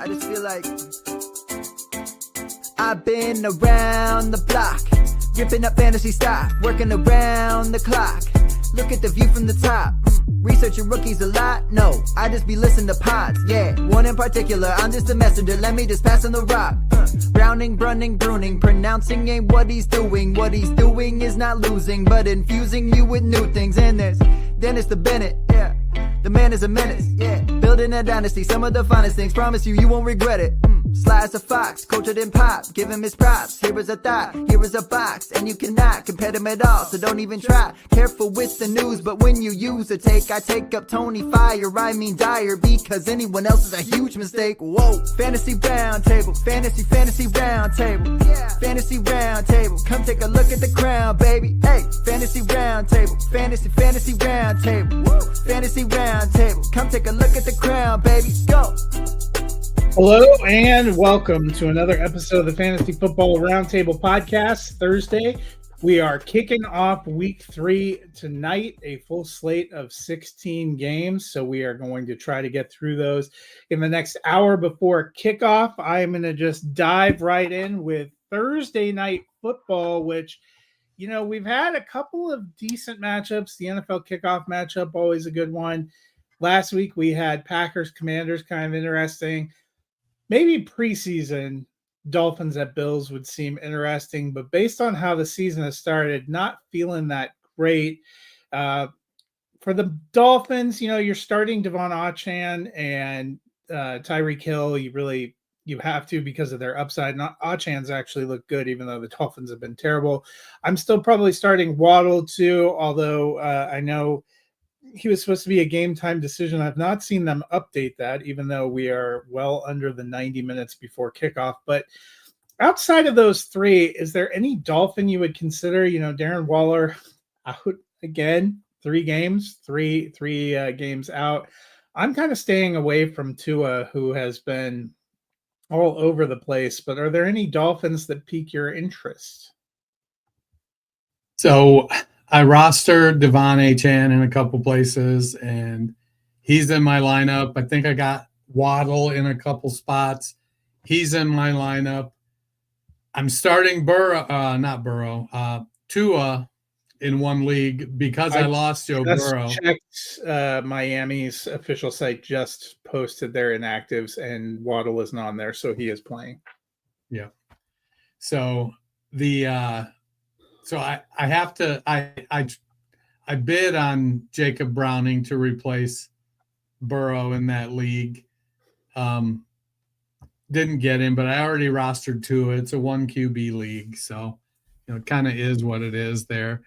I just feel like I've been around the block, ripping up fantasy stock, working around the clock. Look at the view from the top. Researching rookies a lot? No, I just be listening to pods. Yeah, one in particular, I'm just a messenger. Let me just pass on the rock. Browning, Brunning, Bruning, pronouncing ain't what he's doing. What he's doing is not losing, but infusing you with new things. And there's Dennis the Bennett, yeah. The man is a menace, yeah. Building a dynasty, some of the finest things. Promise you, you won't regret it. Sly as a fox, cultured in pop. Give him his props. Here is a thought, here is a box, and you cannot compare them at all. So don't even try. Careful with the news, but when you use a take, I take up Tony Fire. I mean Dyer, because anyone else is a huge mistake. Whoa, fantasy round table, fantasy round table, yeah. Fantasy round table. Come take a look at the crown, baby. Hey, fantasy round table, fantasy round table, woo. Fantasy round table. Come take a look at the crown, baby. Go. Hello and welcome to another episode of the Fantasy Football Roundtable Podcast. Thursday, we are kicking off week 3 tonight, a full slate of 16 games. So we are going to try to get through those in the next hour before kickoff. I am going to just dive right in with Thursday night football, which, you know, we've had a couple of decent matchups. The NFL kickoff matchup, always a good one. Last week we had Packers Commanders, kind of interesting. Maybe preseason Dolphins at Bills would seem interesting, but based on how the season has started, not feeling that great. For the Dolphins, you know, you're starting Devon Achane and Tyreek Hill. You have to because of their upside. Achane's actually looked good, even though the Dolphins have been terrible. I'm still probably starting Waddle too, although I know he was supposed to be a game time decision. I've not seen them update that, even though we are well under the 90 minutes before kickoff. But outside of those three, is there any Dolphin you would consider? You know, Darren Waller out again, 3 games, three games out. I'm kind of staying away from Tua, who has been all over the place. But are there any Dolphins that pique your interest? So I rostered Devon Achane in a couple places, and he's in my lineup. I think I got Waddle in a couple spots. He's in my lineup. I'm starting Tua in one league because I lost Joe Burrow. Checked Miami's official site just posted their inactives, and Waddle is not on there, so he is playing. Yeah. So So I have to I bid on Jacob Browning to replace Burrow in that league. Didn't get him, but I already rostered Tua. It's a 1 QB league, so you know it kind of is what it is there.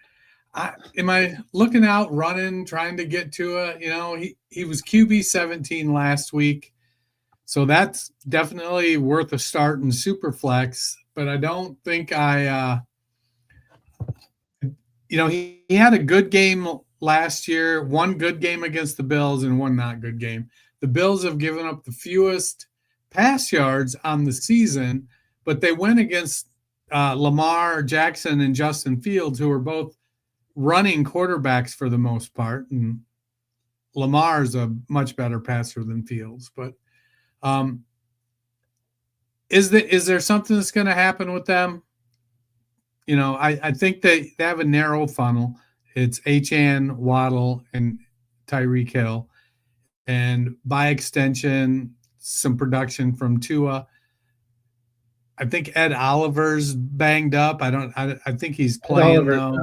Am I looking out, running, trying to get Tua? You know, he was QB 17 last week, so that's definitely worth a start in Superflex. But I don't think you know, he had a good game last year, one good game against the Bills and one not good game. The Bills have given up the fewest pass yards on the season, but they went against Lamar Jackson and Justin Fields, who are both running quarterbacks for the most part. And Lamar's a much better passer than Fields. But is there something that's going to happen with them? You know, I think they have a narrow funnel. It's Achane, Waddle, and Tyreek Hill. And by extension, some production from Tua. I think Ed Oliver's banged up. I think he's playing though.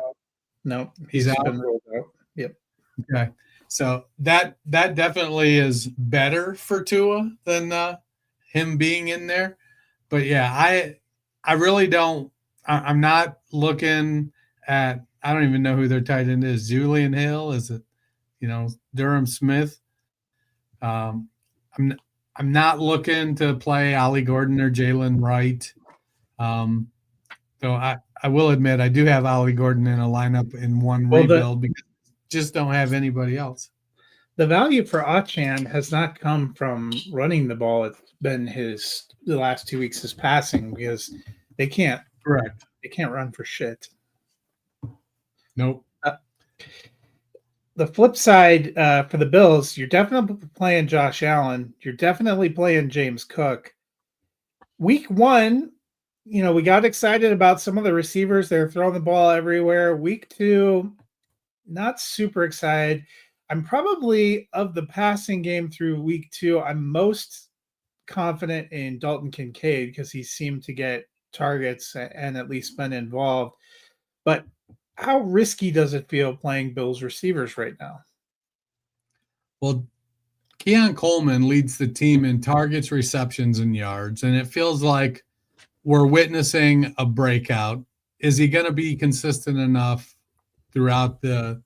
No, he's out. Been rolled out. Yep. Okay. So that definitely is better for Tua than him being in there. But yeah, I really don't. I'm not looking at – I don't even know who their tight end is. Julian Hill? Is it, you know, Durham Smith? I'm not looking to play Ollie Gordon or Jalen Wright. Though I will admit I do have Ollie Gordon in a lineup in one rebuild because I just don't have anybody else. The value for Achane has not come from running the ball. It's been the last 2 weeks his passing because they can't. Correct. They can't run for shit. Nope. the flip side for the Bills, you're definitely playing Josh Allen. You're definitely playing James Cook. Week 1, we got excited about some of the receivers. They're throwing the ball everywhere. Week 2, not super excited. I'm probably, of the passing game through week 2, I'm most confident in Dalton Kincaid because he seemed to get targets and at least been involved. But how risky does it feel playing Bills receivers right now? Well, Keon Coleman leads the team in targets, receptions, and yards, and it feels like we're witnessing a breakout. Is he going to be consistent enough throughout the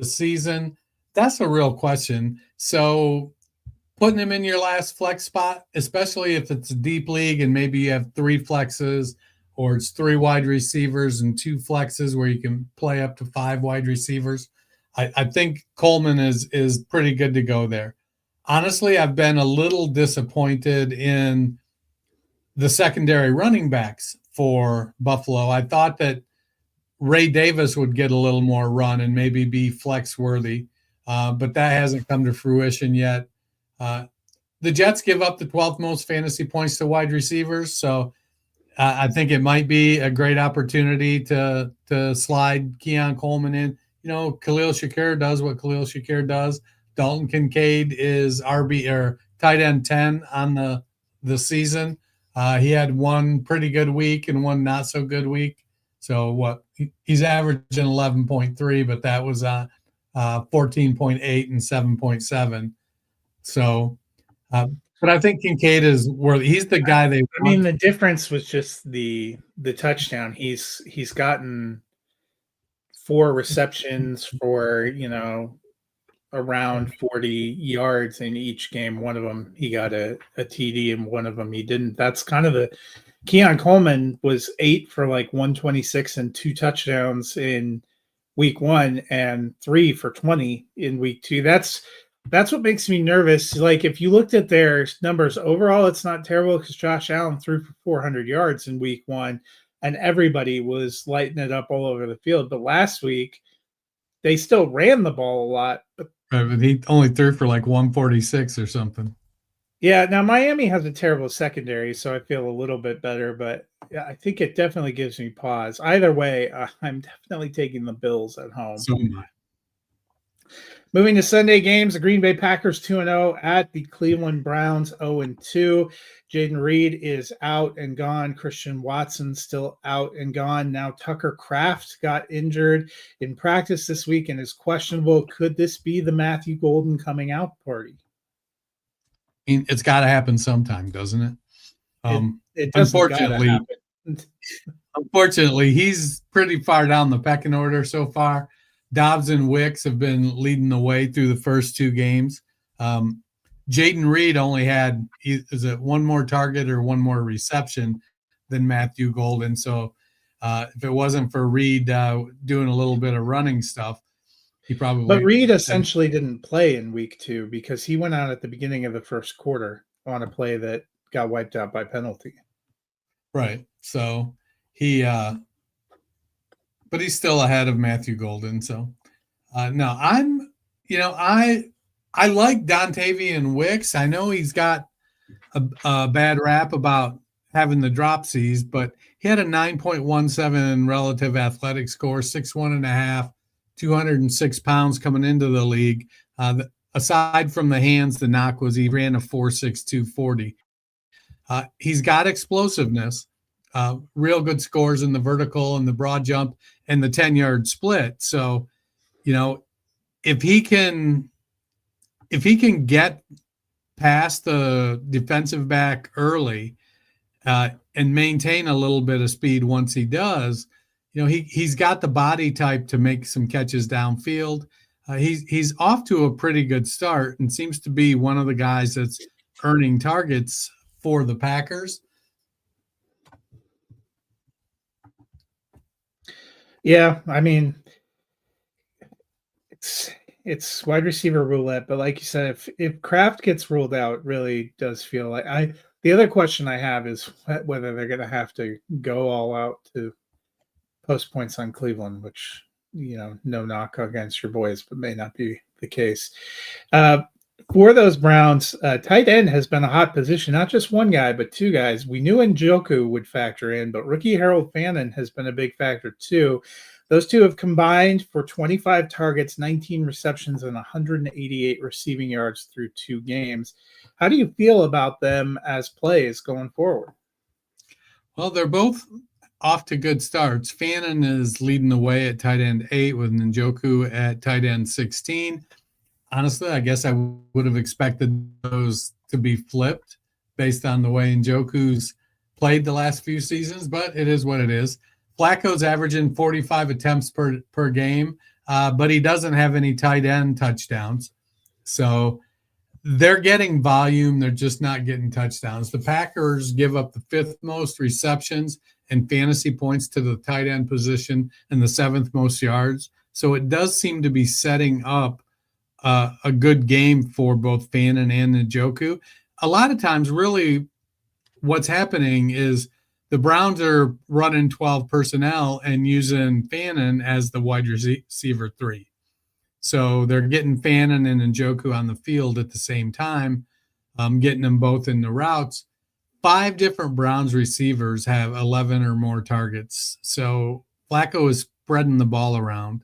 season? That's a real question. So putting him in your last flex spot, especially if it's a deep league and maybe you have 3 flexes or it's 3 wide receivers and 2 flexes where you can play up to 5 wide receivers, I think Coleman is pretty good to go there. Honestly, I've been a little disappointed in the secondary running backs for Buffalo. I thought that Ray Davis would get a little more run and maybe be flex worthy, but that hasn't come to fruition yet. The Jets give up the 12th most fantasy points to wide receivers, so I think it might be a great opportunity to slide Keon Coleman in. Khalil Shakir does what Khalil Shakir does. Dalton Kincaid is RB or tight end 10 on the season. He had one pretty good week and one not so good week. So he's averaging 11.3, but that was 14.8 and 7.7. So, but I think Kincaid is worthy. He's the guy they. I mean, the difference was just the touchdown. He's gotten 4 receptions for around 40 yards in each game. One of them he got a TD, and one of them he didn't. That's kind of the Keon Coleman was 8 for like 126 and 2 touchdowns in week 1 and 3 for 20 in week 2. That's what makes me nervous. Like, if you looked at their numbers overall, it's not terrible because Josh Allen threw for 400 yards in week 1 and everybody was lighting it up all over the field. But last week they still ran the ball a lot, but he only threw for like 146 or something. Yeah, now Miami has a terrible secondary, so I feel a little bit better, but yeah, I think it definitely gives me pause. Either way, I'm definitely taking the Bills at home. So am I. Moving to Sunday games, the Green Bay Packers 2-0 at the Cleveland Browns 0-2. Jaden Reed is out and gone. Christian Watson still out and gone. Now Tucker Kraft got injured in practice this week and is questionable. Could this be the Matthew Golden coming out party? I mean, it's got to happen sometime, doesn't it? It unfortunately, he's pretty far down the pecking order so far. Dobbs and Wicks have been leading the way through the first 2 games. Jaden Reed only had one more target or one more reception than Matthew Golden. So if it wasn't for Reed doing a little bit of running stuff, he probably. But Reed essentially didn't play in week 2 because he went out at the beginning of the first quarter on a play that got wiped out by penalty. Right. So but he's still ahead of Matthew Golden. So no, I like Dontavian Wicks. I know he's got a bad rap about having the dropsies, but he had a 9.17 relative athletic score, 6'1.5", 206 pounds coming into the league. Aside from the hands, the knock was he ran a 4.62 40. He's got explosiveness, real good scores in the vertical and the broad jump and the 10-yard split. So, if he can get past the defensive back early and maintain a little bit of speed once he does, he's got the body type to make some catches downfield. He's off to a pretty good start and seems to be one of the guys that's earning targets for the Packers. Yeah, I mean, it's wide receiver roulette, but like you said, if Kraft gets ruled out, it really does feel like the other question I have is whether they're going to have to go all out to post points on Cleveland, which no knock against your boys, but may not be the case. For those Browns, tight end has been a hot position, not just one guy, but two guys. We knew Njoku would factor in, but rookie Harold Fannin has been a big factor too. Those two have combined for 25 targets, 19 receptions, and 188 receiving yards through 2 games. How do you feel about them as plays going forward? Well, they're both off to good starts. Fannin is leading the way at tight end 8 with Njoku at tight end 16. Honestly, I guess I would have expected those to be flipped based on the way Njoku's played the last few seasons, but it is what it is. Flacco's averaging 45 attempts per game, but he doesn't have any tight end touchdowns. So they're getting volume. They're just not getting touchdowns. The Packers give up the 5th most receptions and fantasy points to the tight end position and the 7th most yards. So it does seem to be setting up a good game for both Fannin and Njoku. A lot of times, really, what's happening is the Browns are running 12 personnel and using Fannin as the wide receiver 3. So they're getting Fannin and Njoku on the field at the same time, getting them both in the routes. 5 different Browns receivers have 11 or more targets. So Flacco is spreading the ball around.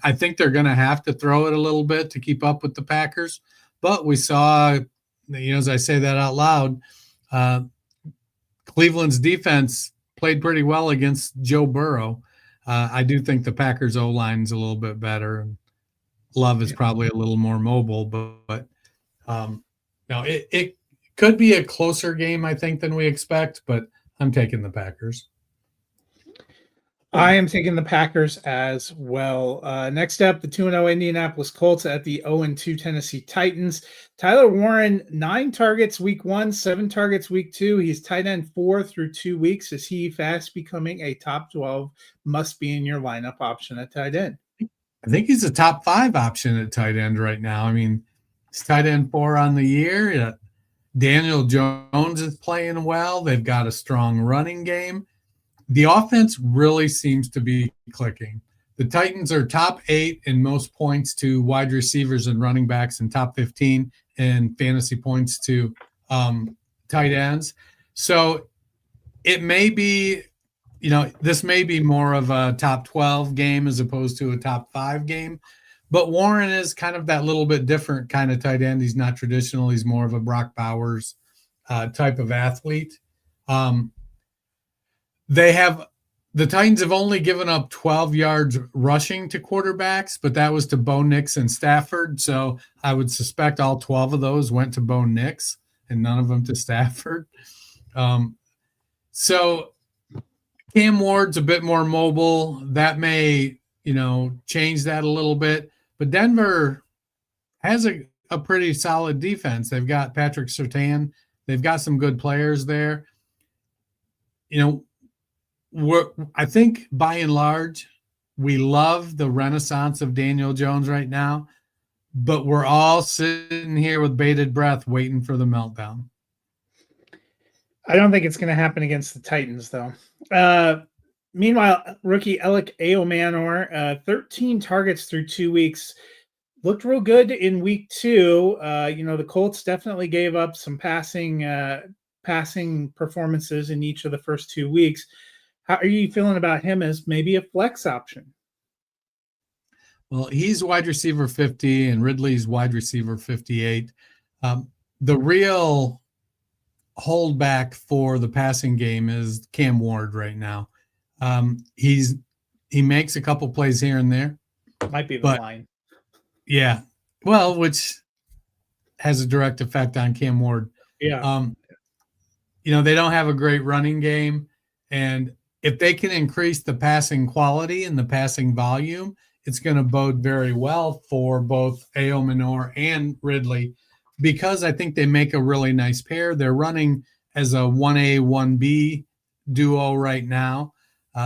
I think they're going to have to throw it a little bit to keep up with the Packers. But we saw, as I say that out loud, Cleveland's defense played pretty well against Joe Burrow. I do think the Packers O-line is a little bit better. And Love is probably a little more mobile, but it could be a closer game, I think, than we expect, but I'm taking the Packers. I am taking the Packers as well. Next up, the 2-0 Indianapolis Colts at the 0-2 Tennessee Titans. Tyler Warren, 9 targets week 1, 7 targets week 2. He's tight end 4 through 2 weeks. Is he fast becoming a top 12 must be in your lineup option at tight end? I think he's a top 5 option at tight end right now. I mean, he's tight end 4 on the year. Daniel Jones is playing well. They've got a strong running game. The offense really seems to be clicking. The Titans are top 8 in most points to wide receivers and running backs, and top 15 in fantasy points to tight ends. So it may be, this may be more of a top 12 game as opposed to a top 5 game. But Warren is kind of that little bit different kind of tight end. He's not traditional. He's more of a Brock Bowers type of athlete. The Titans have only given up 12 yards rushing to quarterbacks, but that was to Bo Nix and Stafford. So I would suspect all 12 of those went to Bo Nix and none of them to Stafford. So Cam Ward's a bit more mobile. That may, change that a little bit. But Denver has a pretty solid defense. They've got Patrick Surtain. They've got some good players there. I think by and large, we love the renaissance of Daniel Jones right now, but we're all sitting here with bated breath waiting for the meltdown. I don't think it's going to happen against the Titans, though. Meanwhile, rookie Alec Eomanor, 13 targets through 2 weeks. Looked real good in week 2. The Colts definitely gave up some passing performances in each of the first 2 weeks. How are you feeling about him as maybe a flex option? Well, he's wide receiver 50 and Ridley's wide receiver 58. The real holdback for the passing game is Cam Ward right now. He makes a couple plays here and there. Might be the line. Yeah. Well, which has a direct effect on Cam Ward. Yeah. They don't have a great running game, and if they can increase the passing quality and the passing volume, it's going to bode very well for both Eomanor and Ridley, because I think they make a really nice pair. They're running as a 1A, 1B duo right now.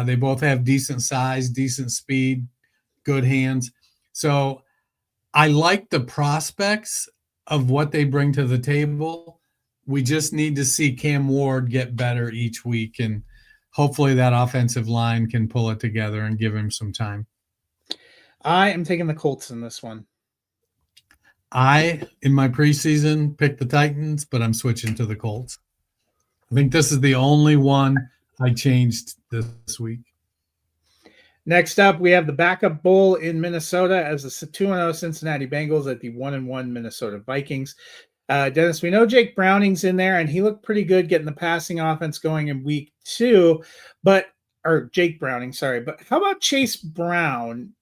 They both have decent size, decent speed, good hands. So I like the prospects of what they bring to the table. We just need to see Cam Ward get better each week. And hopefully that offensive line can pull it together and give him some time. I am taking the Colts in this one. In my preseason, picked the Titans, but I'm switching to the Colts. I think this is the only one I changed this week. Next up, we have the backup bowl in Minnesota as the 2-0 Cincinnati Bengals at the 1-1 Minnesota Vikings. Dennis, we know Jake Browning's in there, and he looked pretty good getting the passing offense going in week 2. Jake Browning, sorry. But how about Chase Brown?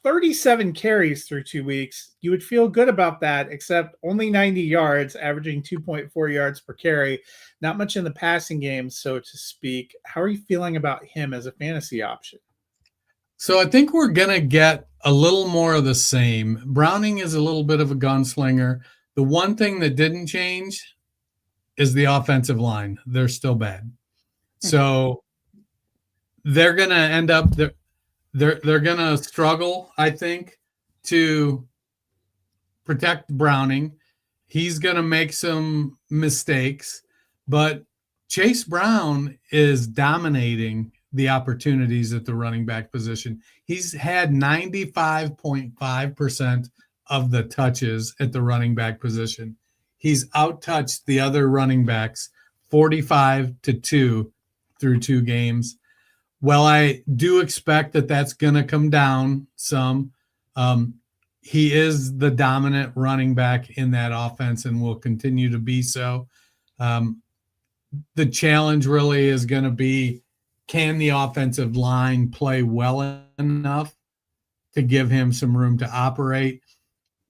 37 carries through 2 weeks. You would feel good about that, except only 90 yards, averaging 2.4 yards per carry. Not much in the passing game, so to speak. How are you feeling about him as a fantasy option? So I think we're going to get a little more of the same. Browning is a little bit of a gunslinger. The one thing that didn't change is the offensive line. They're still bad. So they're going to end up they're going to struggle, I think, to protect Browning. He's going to make some mistakes, but Chase Brown is dominating the opportunities at the running back position. He's had 95.5% of the touches at the running back position. He's out-touched the other running backs 45-2 through 2 games. Well, I do expect that that's going to come down some. He is the dominant running back in that offense and will continue to be so. The challenge really is going to be, can the offensive line play well enough to give him some room to operate?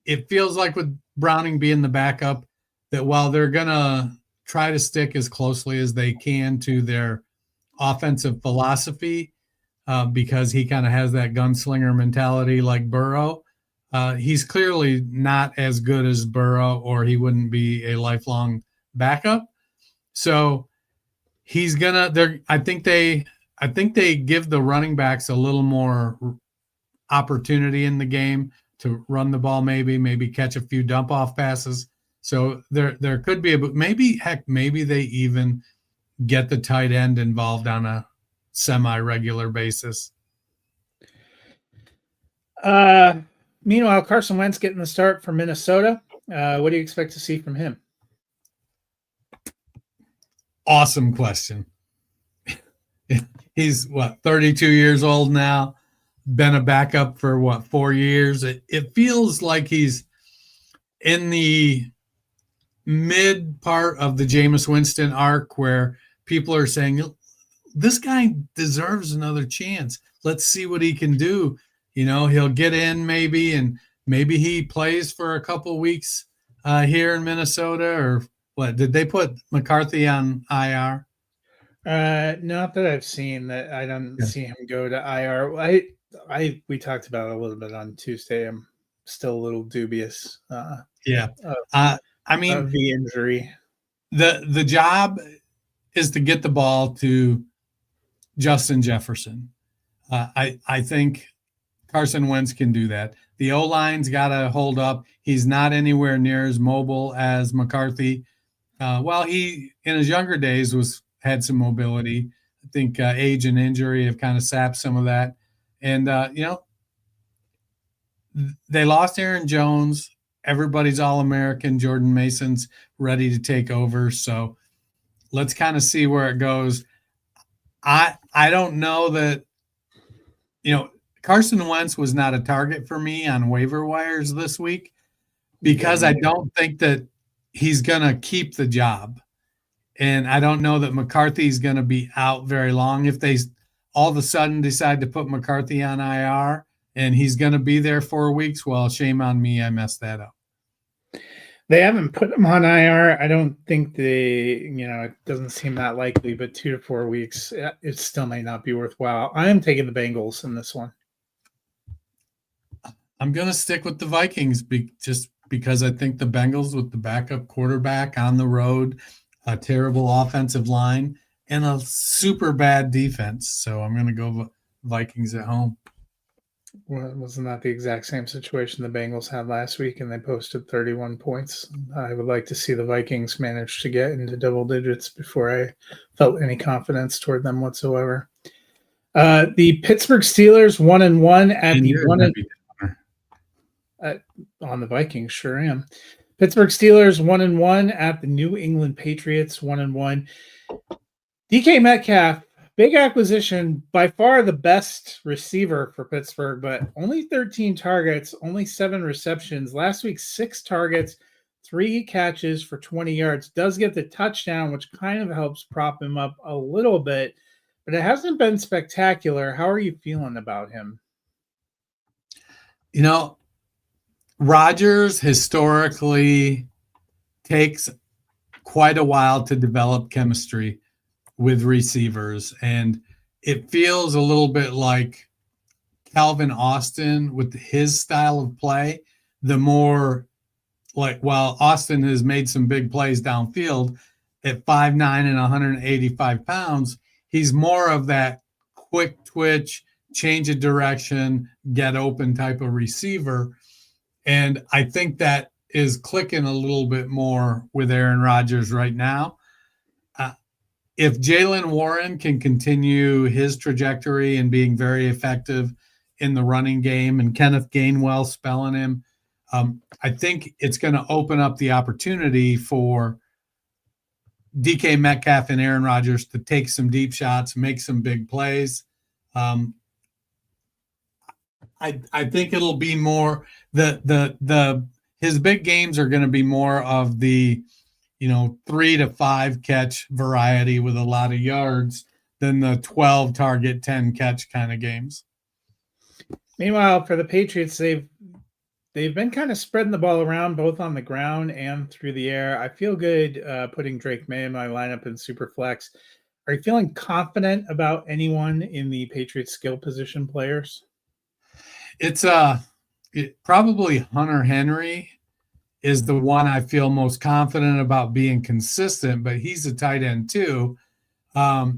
It feels like with Browning being the backup that while they're going to try to stick as closely as they can to their offensive philosophy, because he kind of has that gunslinger mentality like Burrow, he's clearly not as good as Burrow, or he wouldn't be a lifelong backup. So he's gonna. I think they give the running backs a little more opportunity in the game to run the ball, maybe catch a few dump off passes. So there could be maybe they even get the tight end involved on a semi-regular basis. Meanwhile, Carson Wentz getting the start for Minnesota. What do you expect to see from him? Awesome question. He's 32 years old now, been a backup for 4 years. It feels like he's in the mid part of the Jameis Winston arc where people are saying, this guy deserves another chance. Let's see what he can do. He'll get in maybe, and maybe he plays for a couple weeks here in Minnesota, or what? Did they put McCarthy on IR? Not that I've seen that. I don't see him go to IR. We talked about it a little bit on Tuesday. I'm still a little dubious. I mean, of the injury. The job is to get the ball to Justin Jefferson. I think Carson Wentz can do that. The O-line's got to hold up. He's not anywhere near as mobile as McCarthy. While he, in his younger days, had some mobility. I think age and injury have kind of sapped some of that. And, they lost Aaron Jones. Everybody's All-American. Jordan Mason's ready to take over. So let's kind of see where it goes. I don't know that, Carson Wentz was not a target for me on waiver wires this week because I don't think that he's going to keep the job. And I don't know that McCarthy's going to be out very long. If they all of a sudden decide to put McCarthy on IR and he's going to be there 4 weeks, well, shame on me. I messed that up. They haven't put him on IR. I don't think it doesn't seem that likely, but 2 to 4 weeks, it still may not be worthwhile. I am taking the Bengals in this one. I'm going to stick with the Vikings just because I think the Bengals with the backup quarterback on the road, a terrible offensive line, and a super bad defense. So I'm going to go Vikings at home. Wasn't that the exact same situation the Bengals had last week and they posted 31 points? I would like to see the Vikings manage to get into double digits before I felt any confidence toward them whatsoever. The Pittsburgh Steelers 1-1 at And the you're a one heavy downer. on the Vikings, sure am. Pittsburgh Steelers 1-1 at the New England Patriots 1-1. DK Metcalf, big acquisition, by far the best receiver for Pittsburgh, but only 13 targets, only 7 receptions. Last week, 6 targets, 3 catches for 20 yards. Does get the touchdown, which kind of helps prop him up a little bit, but it hasn't been spectacular. How are you feeling about him? You know, Rodgers historically takes quite a while to develop chemistry with receivers, and it feels a little bit like Calvin Austin with his style of play. The more, like, while Austin has made some big plays downfield at 5'9" and 185 pounds, he's more of that quick twitch, change of direction, get open type of receiver. And I think that is clicking a little bit more with Aaron Rodgers right now. If Jaylen Warren can continue his trajectory and being very effective in the running game, and Kenneth Gainwell spelling him, I think it's going to open up the opportunity for DK Metcalf and Aaron Rodgers to take some deep shots, make some big plays. I think it'll be more his big games are going to be more of the 3 to 5 catch variety with a lot of yards than the 12 target, 10 catch kind of games. Meanwhile, for the Patriots, they've been kind of spreading the ball around both on the ground and through the air. I feel good putting Drake May in my lineup in Superflex. Are you feeling confident about anyone in the Patriots skill position players? It's probably Hunter Henry is the one I feel most confident about being consistent, but he's a tight end too. They've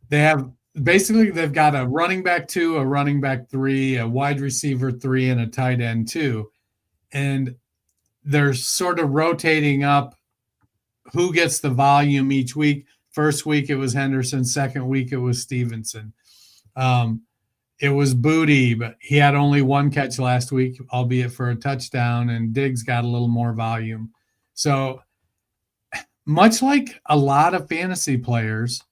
got a running back 2, a running back 3, a wide receiver 3, and a tight end 2. And they're sort of rotating up who gets the volume each week. First week it was Henderson. Second week it was Stevenson. It was Booty, but he had only 1 catch last week, albeit for a touchdown, and Diggs got a little more volume. So much like a lot of fantasy players,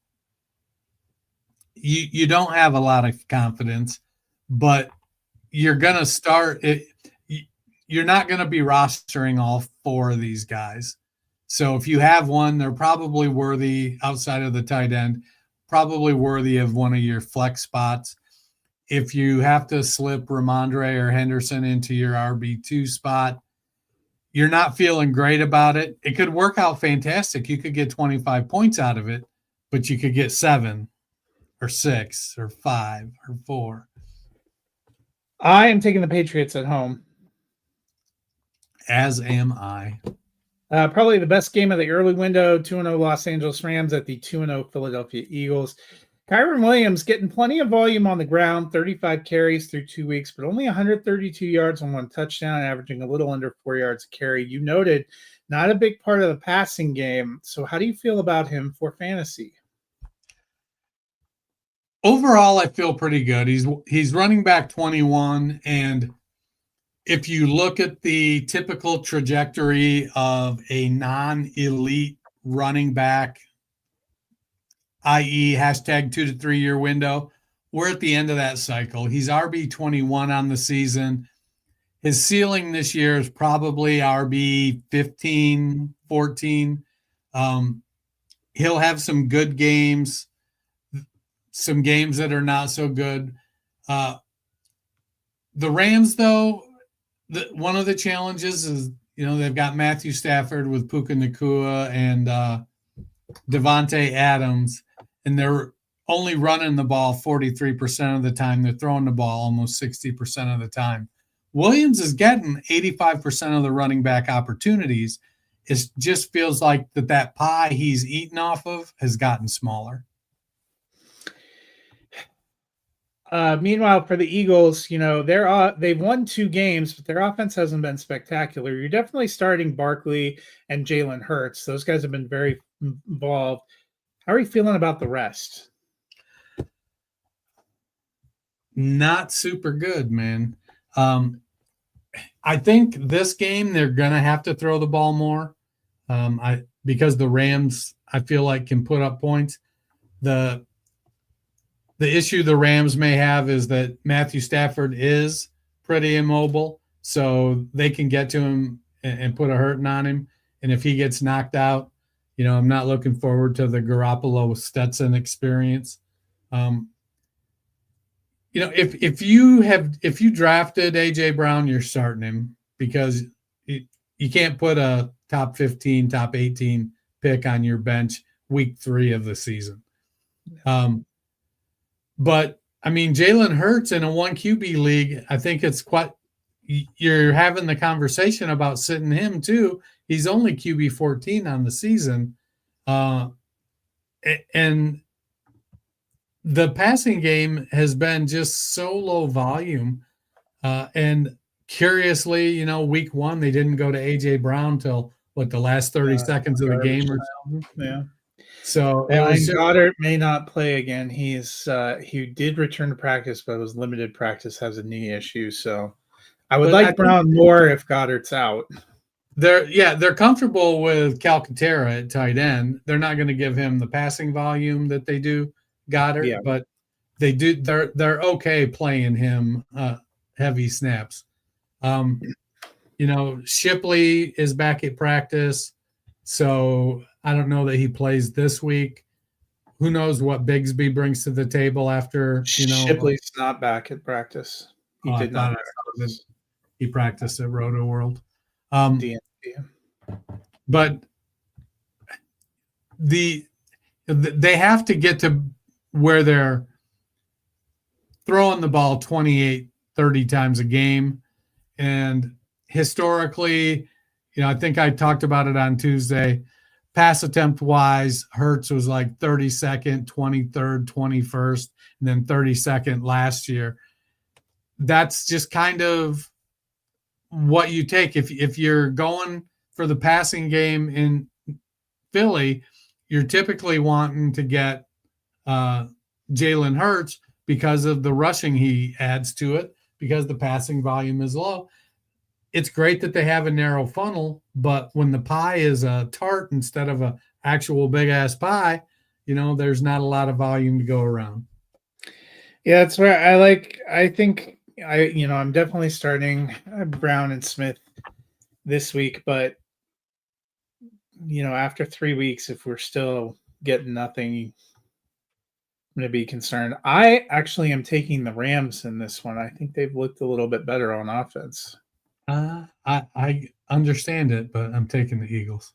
you don't have a lot of confidence, but you're going to start it. You're not going to be rostering all 4 of these guys. So if you have one, they're probably worthy outside of the tight end, probably worthy of one of your flex spots. If you have to slip Ramondre or Henderson into your RB2 spot, you're not feeling great about it. It could work out fantastic. You could get 25 points out of it, but you could get 7 or 6 or 5 or 4. I am taking the Patriots at home. As am I. Probably the best game of the early window, 2-0 Los Angeles Rams at the 2-0 Philadelphia Eagles. Kyren Williams getting plenty of volume on the ground, 35 carries through 2 weeks, but only 132 yards on 1 touchdown, averaging a little under 4 yards a carry. You noted not a big part of the passing game. So how do you feel about him for fantasy? Overall, I feel pretty good. He's running back 21, and if you look at the typical trajectory of a non-elite running back, i.e. hashtag 2 to 3 year window, we're at the end of that cycle. He's RB 21 on the season. His ceiling this year is probably RB 15, 14. He'll have some good games, some games that are not so good. The Rams, though, one of the challenges is, they've got Matthew Stafford with Puka Nacua and Devontae Adams, and they're only running the ball 43% of the time. They're throwing the ball almost 60% of the time. Williams is getting 85% of the running back opportunities. It just feels like that pie he's eaten off of has gotten smaller. Meanwhile, for the Eagles, they've won 2 games, but their offense hasn't been spectacular. You're definitely starting Barkley and Jalen Hurts. Those guys have been very involved. How are you feeling about the rest? Not super good, man. I think this game they're gonna have to throw the ball more. Because the Rams, I feel like, can put up points. The issue the Rams may have is that Matthew Stafford is pretty immobile, so they can get to him and put a hurting on him. And if he gets knocked out, I'm not looking forward to the Garoppolo Stetson experience. If you drafted AJ Brown, you're starting him because you can't put a top 15, top 18 pick on your bench week 3 of the season. But I mean, Jalen Hurts in a 1 QB league, I think it's quite, you're having the conversation about sitting him too. He's only QB 14 on the season. And the passing game has been just so low volume. And curiously, week 1, they didn't go to AJ Brown till the last 30 seconds of the game or something. Yeah. So Goddard may not play again. He did return to practice, but it was limited practice, has a knee issue. So I would like Brown more if Goddard's out. They're comfortable with Calcaterra at tight end. They're not going to give him the passing volume that they do Goddard, but they do. They're okay playing him heavy snaps. Shipley is back at practice, so I don't know that he plays this week. Who knows what Bigsby brings to the table after, Shipley's not back at practice. He did not. He practiced at Roto World. But they have to get to where they're throwing the ball 28, 30 times a game. And historically, I think I talked about it on Tuesday. Pass attempt wise, Hurts was like 32nd, 23rd, 21st, and then 32nd last year. That's just kind of what you take. If you're going for the passing game in Philly, you're typically wanting to get Jalen Hurts because of the rushing he adds to it, because the passing volume is low. It's great that they have a narrow funnel, but when the pie is a tart instead of an actual big-ass pie, there's not a lot of volume to go around. Yeah, that's where I'm definitely starting Brown and Smith this week, but, after 3 weeks, if we're still getting nothing, I'm going to be concerned. I actually am taking the Rams in this one. I think they've looked a little bit better on offense. I understand it, but I'm taking the Eagles.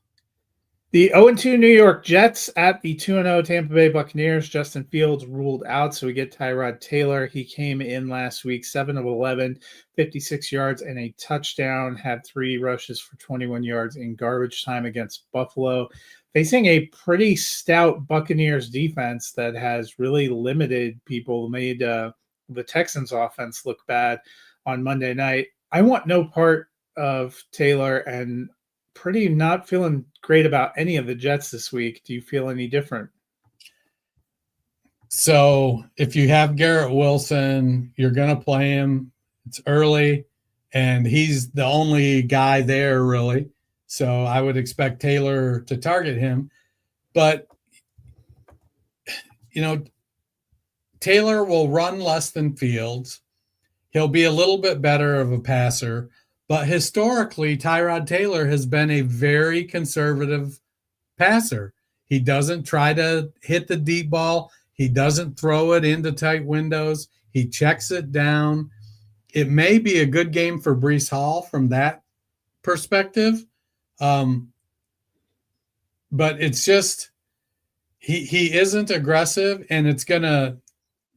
The 0-2 New York Jets at the 2-0 Tampa Bay Buccaneers. Justin Fields ruled out, so we get Tyrod Taylor. He came in last week, 7 of 11, 56 yards and a touchdown, had 3 rushes for 21 yards in garbage time against Buffalo. Facing a pretty stout Buccaneers defense that has really limited people, made the Texans offense look bad on Monday night. I want no part of Taylor and pretty not feeling great about any of the Jets this week. Do you feel any different? So if you have Garrett Wilson, you're going to play him. It's early, and he's the only guy there, really. So I would expect Taylor to target him. But, Taylor will run less than Fields. He'll be a little bit better of a passer. But historically, Tyrod Taylor has been a very conservative passer. He doesn't try to hit the deep ball. He doesn't throw it into tight windows. He checks it down. It may be a good game for Breece Hall from that perspective. But it's just he isn't aggressive, and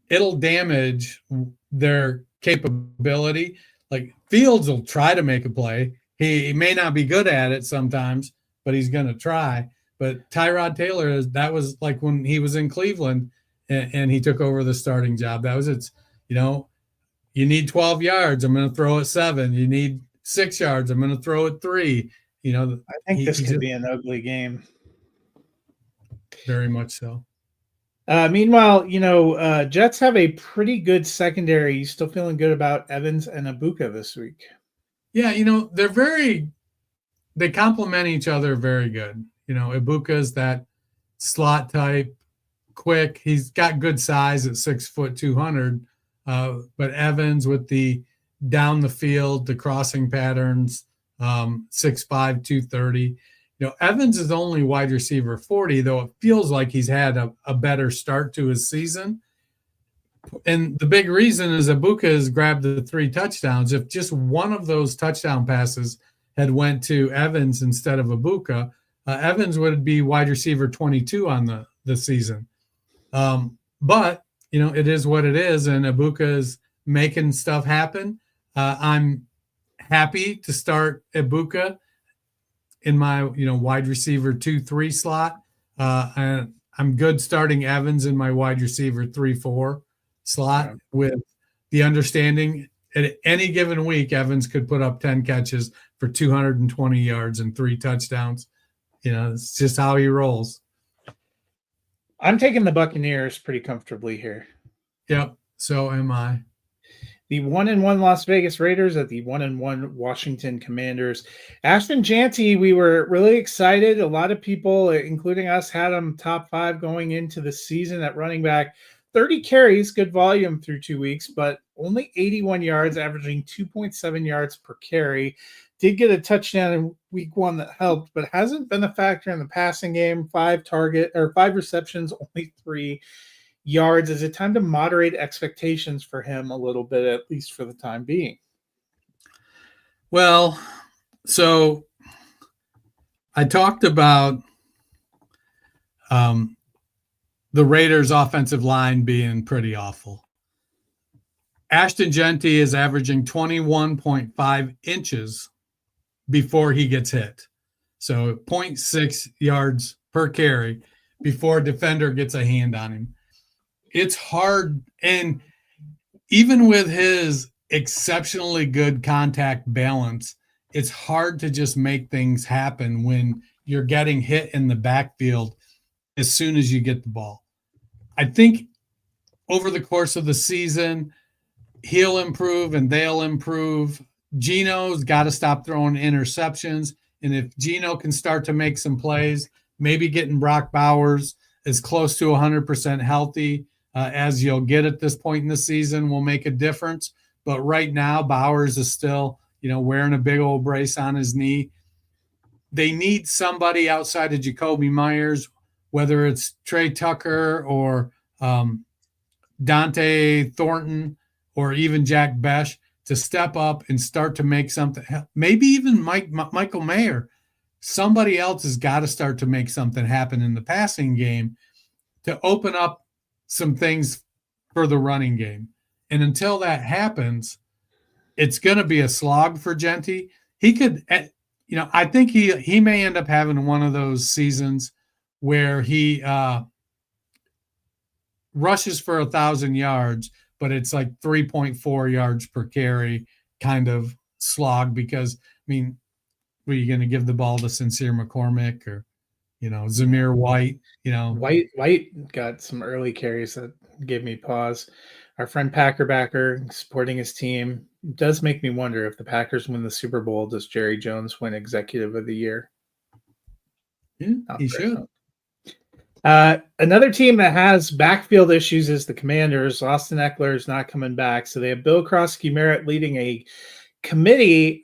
it'll damage their capability. Like, Fields will try to make a play. He may not be good at it sometimes, but he's going to try. But Tyrod Taylor, that was like when he was in Cleveland and he took over the starting job. That was You need 12 yards. I'm going to throw it 7. You need 6 yards. I'm going to throw it 3. I think this could be an ugly game. Very much so. Meanwhile, Jets have a pretty good secondary. You still feeling good about Evans and Ibuka this week? Yeah, they complement each other very good. Ibuka's that slot type, quick. He's got good size at 6 foot 200. But Evans with the down the field, the crossing patterns, 6'5", 230. Evans is only wide receiver 40, though it feels like he's had a better start to his season. And the big reason is Ibuka has grabbed the 3 touchdowns. If just one of those touchdown passes had went to Evans instead of Ibuka, Evans would be wide receiver 22 on the season. But, it is what it is, and Ibuka is making stuff happen. I'm happy to start Ibuka in my, wide receiver 2-3 slot. And I'm good starting Evans in my wide receiver 3-4 slot with the understanding at any given week, Evans could put up 10 catches for 220 yards and 3 touchdowns. It's just how he rolls. I'm taking the Buccaneers pretty comfortably here. Yep, so am I. The 1-1 Las Vegas Raiders at the 1-1 Washington Commanders. Ashton Jeanty, we were really excited. A lot of people, including us, had him top 5 going into the season at running back. 30 carries, good volume through 2 weeks, but only 81 yards, averaging 2.7 yards per carry. Did get a touchdown in week 1 that helped, but hasn't been a factor in the passing game. 5 receptions, only 3 yards. Is it time to moderate expectations for him a little bit, at least for the time being? Well, so I talked about the Raiders' offensive line being pretty awful. Ashton Jeanty is averaging 21.5 inches before he gets hit. So 0.6 yards per carry before a defender gets a hand on him. It's hard, and even with his exceptionally good contact balance, it's hard to just make things happen when you're getting hit in the backfield as soon as you get the ball. I think over the course of the season, he'll improve and they'll improve. Geno's got to stop throwing interceptions, and if Geno can start to make some plays, maybe getting Brock Bowers as close to 100% healthy as you'll get at this point in the season will make a difference. But right now, Bowers is still, wearing a big old brace on his knee. They need somebody outside of Jacoby Myers, whether it's Trey Tucker or Dante Thornton or even Jack Besh, to step up and start to make something. Maybe even Michael Mayer. Somebody else has got to start to make something happen in the passing game to open up some things for the running game. And until that happens, it's going to be a slog for Jeanty. He could, I think he may end up having one of those seasons where he rushes for 1,000 yards, but it's like 3.4 yards per carry kind of slog because, were you going to give the ball to Sincere McCormick or, Zamir White? White got some early carries that gave me pause. Our friend Packerbacker supporting his team. It does make me wonder if the Packers win the Super Bowl, does Jerry Jones win Executive of the Year? Yeah, he should. Another team that has backfield issues is the Commanders. Austin Eckler is not coming back. So they have Bill Krosky-Merritt leading a committee.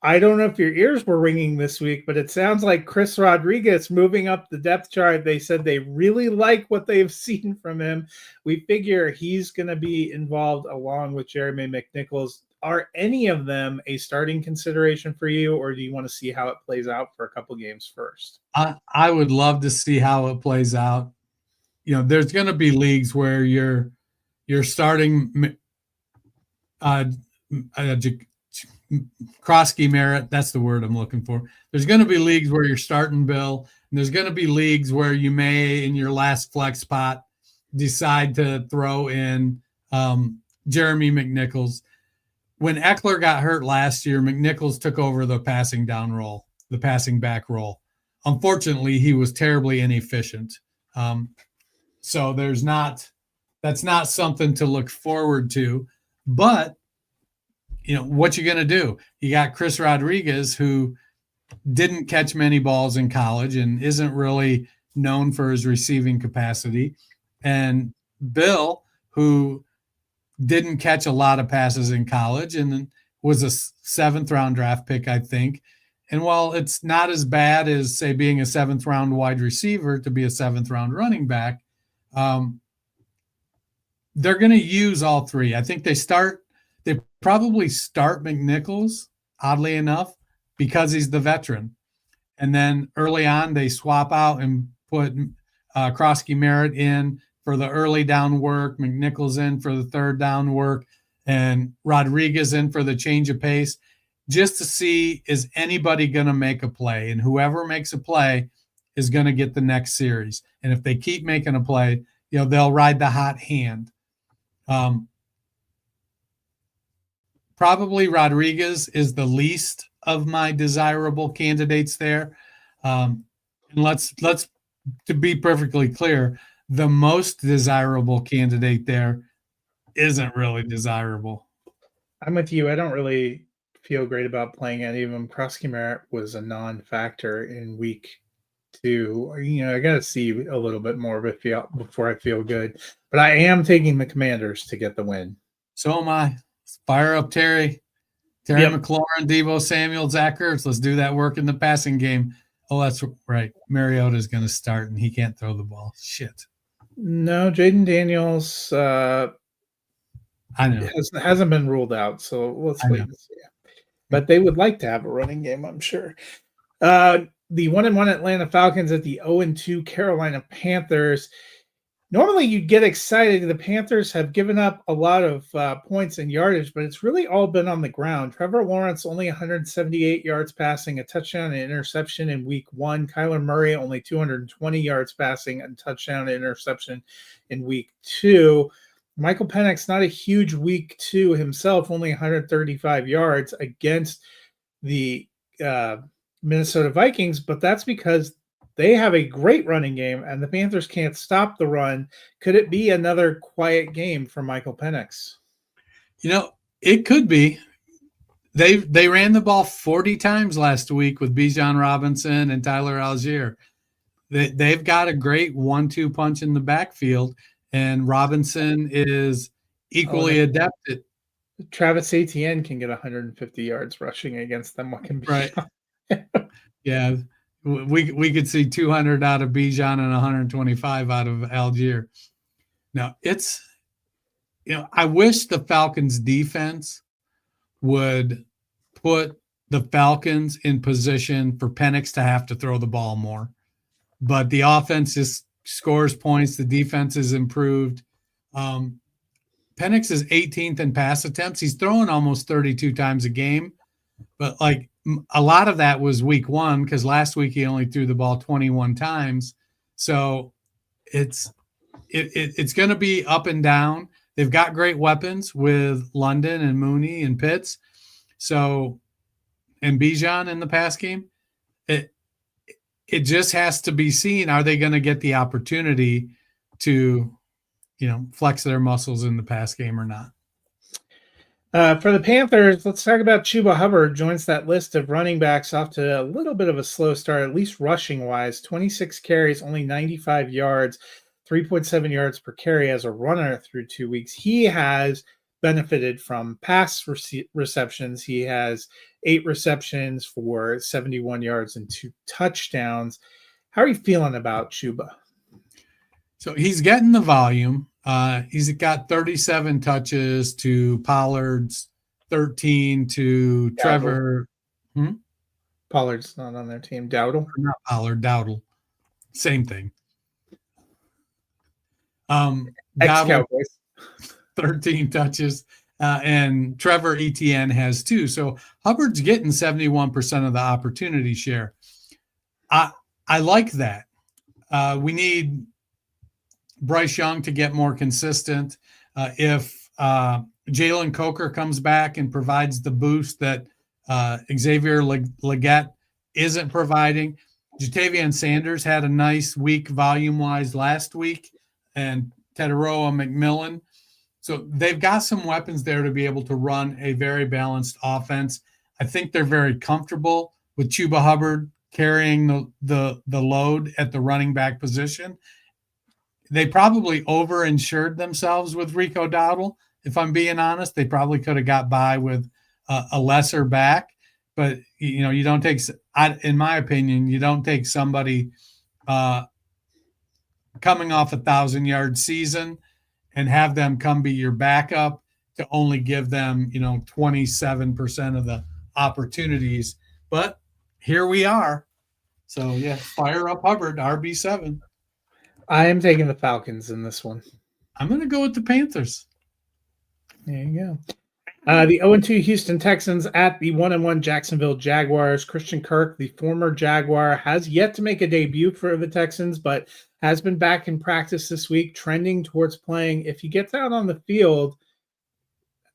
I don't know if your ears were ringing this week, but it sounds like Chris Rodriguez moving up the depth chart. They said they really like what they've seen from him. We figure he's going to be involved along with Jeremy McNichols. Are any of them a starting consideration for you, or do you want to see how it plays out for a couple games first? I would love to see how it plays out. There's going to be leagues where you're starting Krosky-Merritt. That's the word I'm looking for. There's going to be leagues where you're starting Bill, and there's going to be leagues where you may, in your last flex spot, decide to throw in Jeremy McNichols. When Eckler got hurt last year, McNichols took over the passing down role, the passing back role. Unfortunately, he was terribly inefficient. So that's not something to look forward to. But, what you going to do? You got Chris Rodriguez, who didn't catch many balls in college and isn't really known for his receiving capacity. And Bill, who didn't catch a lot of passes in college and was a 7th-round draft pick, I think. And while it's not as bad as, say, being a 7th-round wide receiver to be a 7th-round running back, they're going to use all three. I think they probably start McNichols, oddly enough, because he's the veteran. And then early on, they swap out and put Krosky Merritt in for the early down work, McNichols in for the 3rd down work, and Rodriguez in for the change of pace, just to see, is anybody going to make a play? And whoever makes a play is going to get the next series. And if they keep making a play, they'll ride the hot hand. Probably Rodriguez is the least of my desirable candidates there. And let's to be perfectly clear, the most desirable candidate there isn't really desirable. I'm with you. I don't really feel great about playing any of them. Krosky Merritt was a non-factor in week 2. I got to see a little bit more of it before I feel good. But I am taking the Commanders to get the win. So am I. Fire up Terry McLaurin, Deebo Samuel, Zach Ertz. Let's do that work in the passing game. Oh, that's right. Mariota's going to start, and he can't throw the ball. Shit. No, Jaden Daniels I know. hasn't been ruled out, so let's wait and see. But they would like to have a running game, I'm sure. The 1-1 Atlanta Falcons at the 0-2 Carolina Panthers. Normally, you'd get excited. The Panthers have given up a lot of points and yardage, but it's really all been on the ground. Trevor Lawrence only 178 yards passing, a touchdown and interception in week 1. Kyler Murray only 220 yards passing, a touchdown and interception in week 2. Michael Penix, not a huge week 2 himself, only 135 yards against the Minnesota Vikings, but that's because they have a great running game, and the Panthers can't stop the run. Could it be another quiet game for Michael Penix? It could be. They ran the ball 40 times last week with Bijan Robinson and Tyler Algier. They've got a great 1-2 punch in the backfield, and Robinson is equally adept at. Travis Etienne can get 150 yards rushing against them. What can be right? Yeah. We could see 200 out of Bijan and 125 out of Algier. Now, I wish the Falcons defense would put the Falcons in position for Penix to have to throw the ball more. But the offense just scores points. The defense is improved. Penix is 18th in pass attempts. He's throwing almost 32 times a game. But a lot of that was week 1 because last week he only threw the ball 21 times. So it's going to be up and down. They've got great weapons with London and Mooney and Pitts. So, and Bijan in the pass game. It just has to be seen. Are they going to get the opportunity to, flex their muscles in the pass game or not? For the Panthers, let's talk about Chuba Hubbard. Joins that list of running backs off to a little bit of a slow start, at least rushing-wise. 26 carries, only 95 yards, 3.7 yards per carry as a runner through 2 weeks. He has benefited from pass receptions. He has 8 receptions for 71 yards and 2 touchdowns. How are you feeling about Chuba? So he's getting the volume. He's got 37 touches to Pollard's 13 to Dowdle. Trevor. Pollard's not on their team. Dowdle? Not Pollard, Dowdle. Same thing. Dowdle, 13 touches. And Trevor Etienne has 2. So Hubbard's getting 71% of the opportunity share. I like that. We need Bryce Young to get more consistent. If Jalen Coker comes back and provides the boost that Xavier Legette isn't providing. Jatavian Sanders had a nice week volume-wise last week, and Teteroa McMillan. So they've got some weapons there to be able to run a very balanced offense. I think they're very comfortable with Chuba Hubbard carrying the load at the running back position. They probably overinsured themselves with Rico Dowdle. If I'm being honest, they probably could have got by with a lesser back. But, you don't take, in my opinion, you don't take somebody coming off 1,000-yard season and have them come be your backup to only give them, 27% of the opportunities. But here we are. So, yeah, fire up Hubbard, RB7. I am taking the Falcons in this one. I'm going to go with the Panthers. There you go. The 0-2 Houston Texans at the 1-1 Jacksonville Jaguars. Christian Kirk, the former Jaguar, has yet to make a debut for the Texans, but has been back in practice this week, trending towards playing. If he gets out on the field,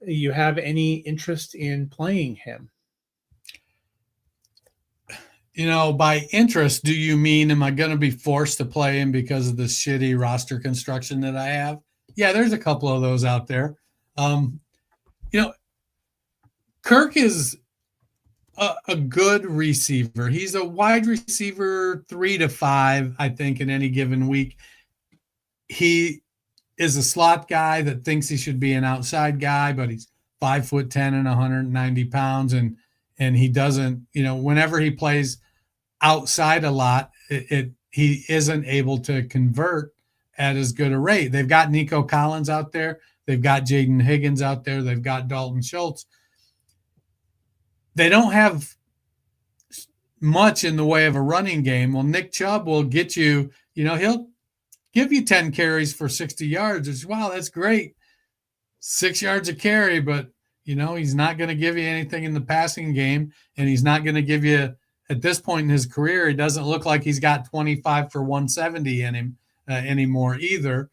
you have any interest in playing him? By interest, do you mean am I going to be forced to play him because of the shitty roster construction that I have? Yeah, there's a couple of those out there. Kirk is a good receiver. He's a wide receiver 3 to 5, I think, in any given week. He is a slot guy that thinks he should be an outside guy, but he's 5'10" and 190 pounds. And he doesn't, whenever he plays outside a lot, he isn't able to convert at as good a rate. They've got Nico Collins out there. They've got Jaden Higgins out there. They've got Dalton Schultz. They don't have much in the way of a running game. Well, Nick Chubb will get you, he'll give you 10 carries for 60 yards. It's, wow, that's great. 6 yards a carry, but, he's not going to give you anything in the passing game, and he's not going to give you, at this point in his career, it doesn't look like he's got 25 for 170 in him anymore either.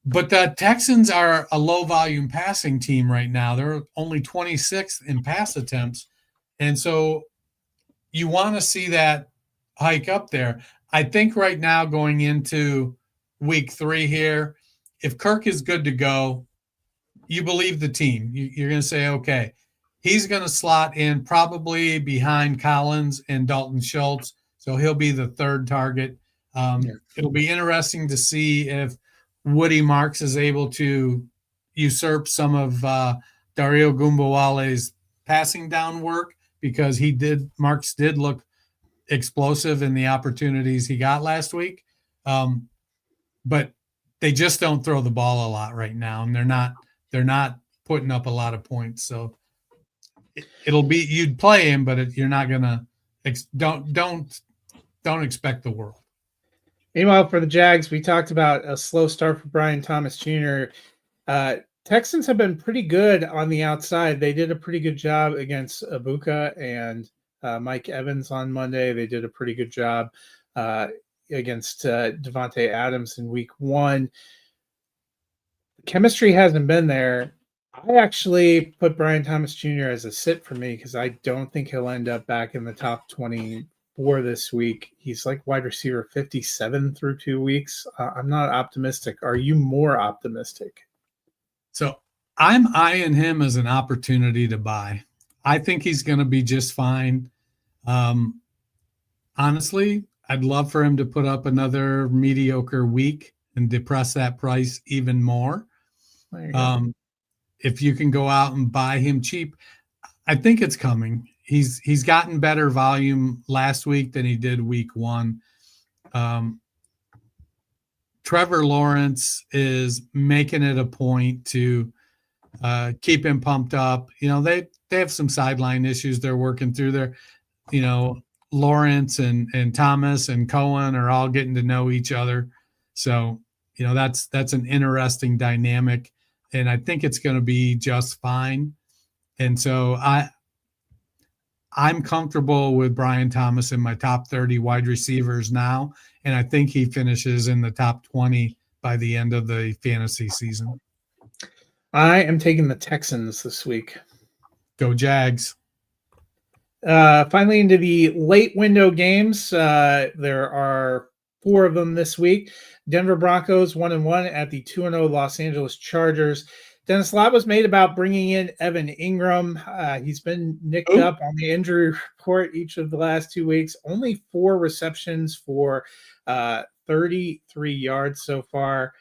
But the Texans are a low-volume passing team right now. They're only 26th in pass attempts. And so you want to see that hike up there. I think right now going into week 3 here, if Kirk is good to go, you believe the team. You're going to say, okay, he's going to slot in probably behind Collins and Dalton Schultz. So he'll be the third target. It'll be interesting to see if Woody Marks is able to usurp some of Dario Gumbawale's passing down work, because Marks did look explosive in the opportunities he got last week. But they just don't throw the ball a lot right now, and they're not putting up a lot of points. So it'll be, you'd play him, but you're not gonna don't expect the world. Meanwhile, for the Jags, we talked about a slow start for Brian Thomas Jr. Texans have been pretty good on the outside. They did a pretty good job against Abuka and Mike Evans on Monday. They did a pretty good job against Devontae Adams in week 1. The chemistry hasn't been there. I actually put Brian Thomas Jr. as a sit for me, because I don't think he'll end up back in the top 20 for this week. He's like wide receiver 57 through 2 weeks. I'm not optimistic. Are you more optimistic? So I'm eyeing him as an opportunity to buy. I think he's going to be just fine. Honestly, I'd love for him to put up another mediocre week and depress that price even more. If you can go out and buy him cheap, I think it's coming. He's gotten better volume last week than he did week 1. Trevor Lawrence is making it a point to keep him pumped up. They have some sideline issues they're working through there. Lawrence and Thomas and Cohen are all getting to know each other. So, that's an interesting dynamic, and I think it's going to be just fine. And so I'm comfortable with Brian Thomas in my top 30 wide receivers now, and I think he finishes in the top 20 by the end of the fantasy season. I am taking the Texans this week. Go Jags. Finally, into the late window games. There are 4 of them this week. Denver Broncos 1-1 at the 2-0 Los Angeles Chargers. Dennis, a lot was made about bringing in Evan Ingram. He's been nicked up on the injury report each of the last 2 weeks. Only 4 receptions for 33 yards so far.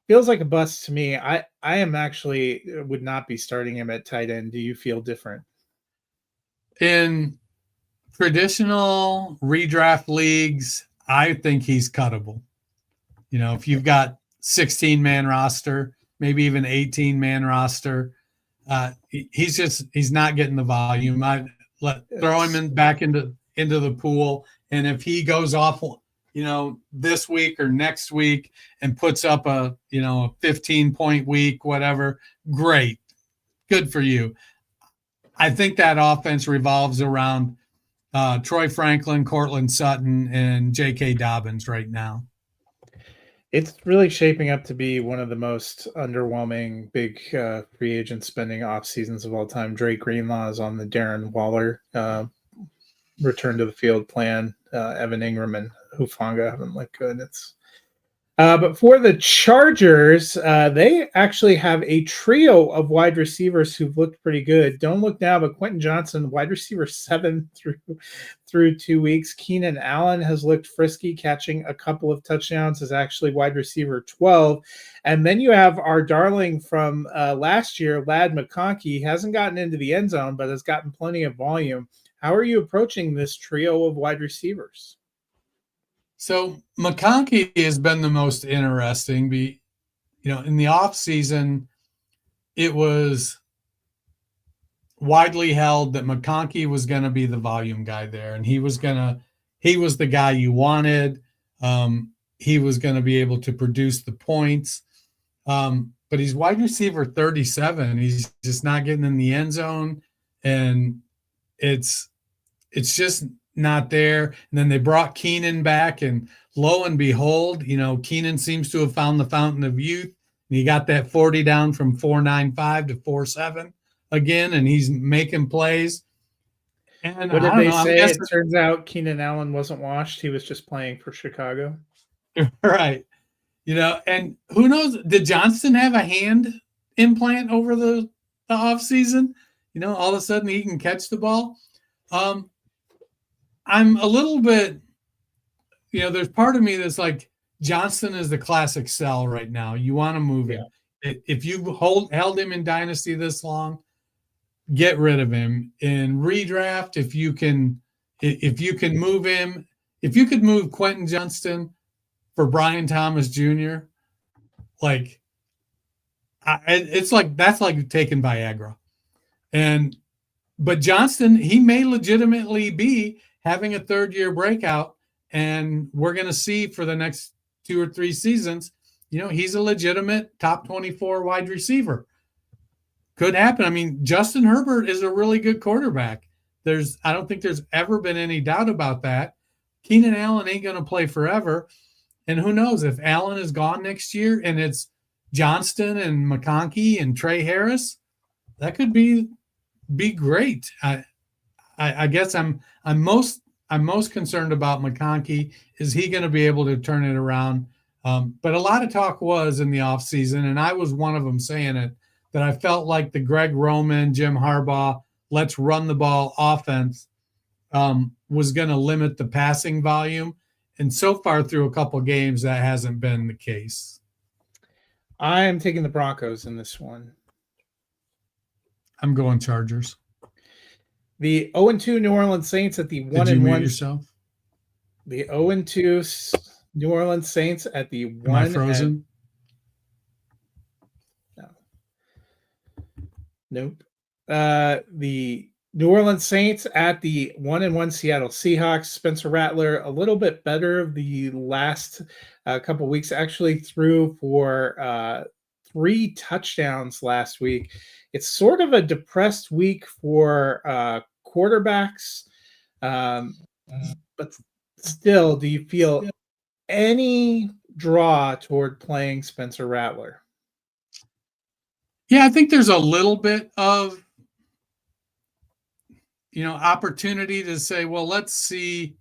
Feels like a bust to me. I am actually would not be starting him at tight end. Do you feel different? In traditional redraft leagues, I think he's cuttable. You know, if you've got 16-man roster, maybe even 18-man roster, he's not getting the volume. Throw him back into the pool, and if he goes off, you know, this week or next week and puts up a 15-point week, whatever, great, good for you. I think that offense revolves around Troy Franklin, Cortland Sutton, and J.K. Dobbins right now. It's really shaping up to be one of the most underwhelming big free agent spending off seasons of all time. Drake Greenlaw is on the Darren Waller return to the field plan. Evan Ingram and Hufanga haven't looked good. But for the Chargers, they actually have a trio of wide receivers who've looked pretty good. Don't look now, but Quentin Johnson, wide receiver 7 through 2 weeks. Keenan Allen has looked frisky, catching a couple of touchdowns, is actually wide receiver 12. And then you have our darling from last year, Ladd McConkey. He hasn't gotten into the end zone, but has gotten plenty of volume. How are you approaching this trio of wide receivers? So McConkey has been the most interesting. In the offseason, it was widely held that McConkey was going to be the volume guy there, and he was the guy you wanted. He was going to be able to produce the points. But he's wide receiver 37. He's just not getting in the end zone, and it's just not there. And then they brought Keenan back, and lo and behold, Keenan seems to have found the fountain of youth. And he got that 40 down from 4.95 to 4.7 again, and he's making plays. And what did they say? It turns out Keenan Allen wasn't washed. He was just playing for Chicago. Right. And who knows? Did Johnston have a hand implant over the off season? All of a sudden he can catch the ball. I'm a little bit, there's part of me that's like, Johnston is the classic sell right now. You want to move him. If you held him in Dynasty this long, get rid of him. In redraft, if you can move him, if you could move Quentin Johnston for Brian Thomas Jr., it's like that's like taking Viagra. But Johnston, he may legitimately be having a third-year breakout, and we're going to see for the next 2 or 3 seasons, he's a legitimate top 24 wide receiver. Could happen. I mean, Justin Herbert is a really good quarterback. I don't think there's ever been any doubt about that. Keenan Allen ain't going to play forever. And who knows, if Allen is gone next year and it's Johnston and McConkey and Trey Harris, that could be great. I guess I'm most concerned about McConkey. Is he going to be able to turn it around? But a lot of talk was in the offseason, and I was one of them saying it, that I felt like the Greg Roman, Jim Harbaugh, let's run the ball offense was going to limit the passing volume. And so far through a couple of games, that hasn't been the case. I am taking the Broncos in this one. I'm going Chargers. The 0-2 New Orleans Saints at the 1-1. Did you mute yourself? The 0-2 New Orleans Saints at the 1. Am I frozen? No. Nope. The New Orleans Saints at the 1-1 Seattle Seahawks. Spencer Rattler a little bit better the last couple weeks. Actually threw for 3 touchdowns last week. It's sort of a depressed week for quarterbacks, but still, do you feel any draw toward playing Spencer Rattler? Yeah, I think there's a little bit of, opportunity to say, well, let's see,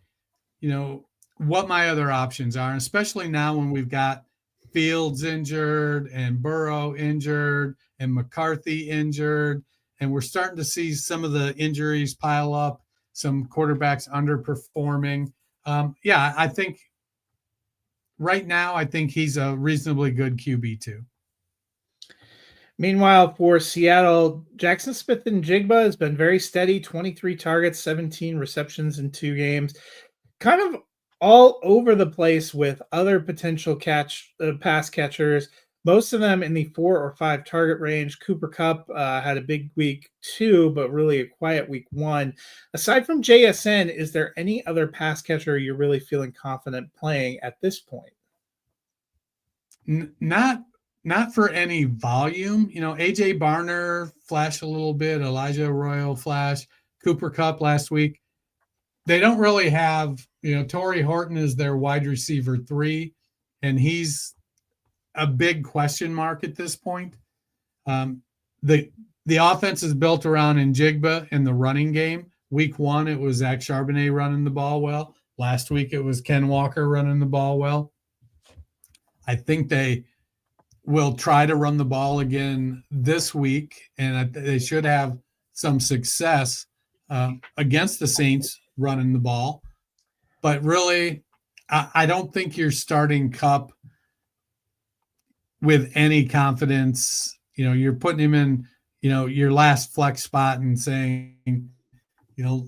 what my other options are, and especially now when we've got Fields injured and Burrow injured and McCarthy injured, and we're starting to see some of the injuries pile up, some quarterbacks underperforming. Yeah, I think right now, I think he's a reasonably good QB too. Meanwhile, for Seattle, Jackson Smith and Jigba has been very steady, 23 targets, 17 receptions in 2 games. Kind of all over the place with other potential pass catchers, most of them in the 4 or 5 target range. Cooper Kupp had a big week 2, but really a quiet week 1. Aside from JSN, is there any other pass catcher you're really feeling confident playing at this point? Not for any volume. AJ Barner flashed a little bit, Elijah Arroyo flashed, Cooper Kupp last week. They don't really have, Torrey Horton is their wide receiver 3, and he's a big question mark at this point. The offense is built around Njigba in the running game. Week 1, it was Zach Charbonnet running the ball well. Last week, it was Ken Walker running the ball well. I think they will try to run the ball again this week, and they should have some success against the Saints running the ball. But really, I don't think you're starting Kupp with any confidence. You're putting him in, your last flex spot and saying,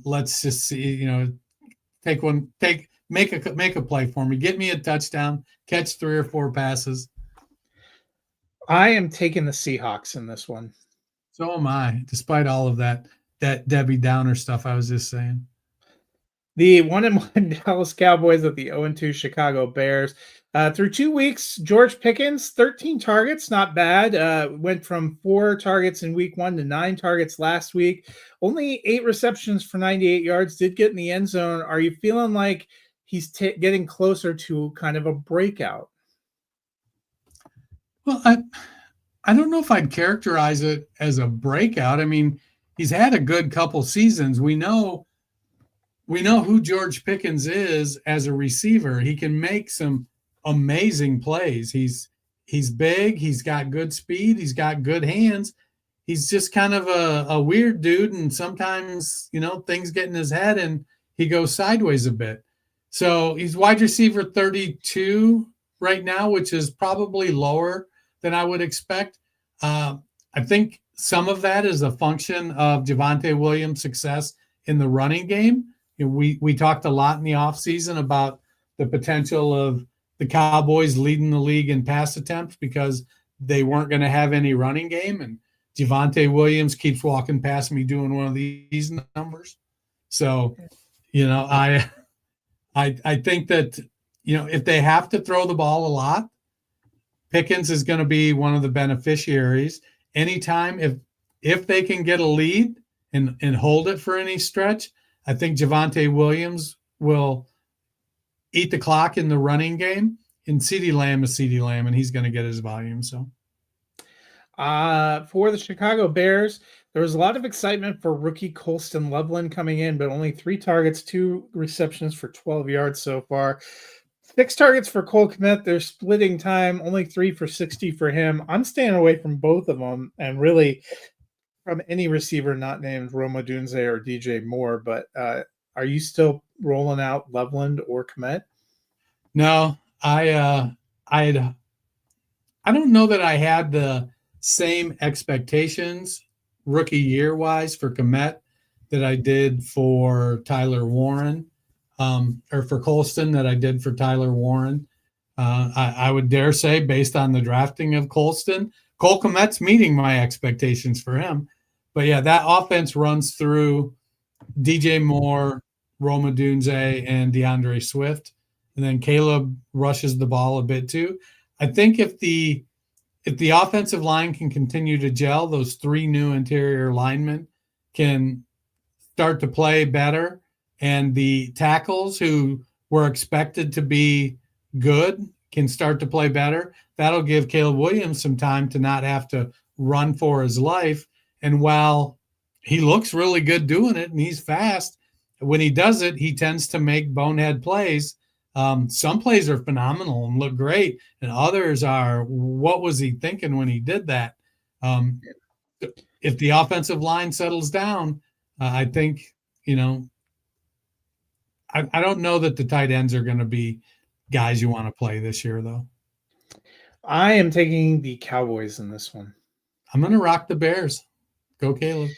let's just see, make a play for me. Get me a touchdown, catch 3 or 4 passes. I am taking the Seahawks in this one. So am I, despite all of that Debbie Downer stuff I was just saying. The 1-1 Dallas Cowboys at the 0-2 Chicago Bears. Through 2 weeks, George Pickens, 13 targets, not bad. Went from 4 targets in week 1 to 9 targets last week. Only 8 receptions for 98 yards, did get in the end zone. Are you feeling like he's getting closer to kind of a breakout? Well, I don't know if I'd characterize it as a breakout. I mean, he's had a good couple seasons. We know who George Pickens is as a receiver. He can make some amazing plays. He's big. He's got good speed. He's got good hands. He's just kind of a weird dude, and sometimes, things get in his head and he goes sideways a bit. So he's wide receiver 32 right now, which is probably lower than I would expect. I think some of that is a function of Javonte Williams' success in the running game. We talked a lot in the offseason about the potential of the Cowboys leading the league in pass attempts because they weren't going to have any running game, and Javonte Williams keeps walking past me doing one of these numbers. So, I think that, if they have to throw the ball a lot, Pickens is going to be one of the beneficiaries. Anytime if they can get a lead and hold it for any stretch, I think Javonte Williams will eat the clock in the running game. And CeeDee Lamb is CeeDee Lamb, and he's going to get his volume. So, for the Chicago Bears, there was a lot of excitement for rookie Colston Loveland coming in, but only 3 targets, 2 receptions for 12 yards so far. 6 targets for Cole Kmet. They're splitting time, only 3 for 60 for him. I'm staying away from both of them, and really from any receiver not named Rome Odunze or DJ Moore. But are you still rolling out Loveland or Kmet? No, I don't know that I had the same expectations rookie year wise for Kmet that I did for Tyler Warren, or for Colston that I did for Tyler Warren. I would dare say, based on the drafting of Colston, Cole Kmet's meeting my expectations for him. But yeah, that offense runs through DJ Moore, Rome Odunze, and DeAndre Swift. And then Caleb rushes the ball a bit too. I think if the offensive line can continue to gel, those 3 new interior linemen can start to play better, and the tackles who were expected to be good can start to play better, that'll give Caleb Williams some time to not have to run for his life. And while he looks really good doing it and he's fast, when he does it, he tends to make bonehead plays. Some plays are phenomenal and look great, and others are, what was he thinking when he did that? If the offensive line settles down, I think, I don't know that the tight ends are going to be guys you want to play this year, though. I am taking the Cowboys in this one. I'm going to rock the Bears. Go, Caleb.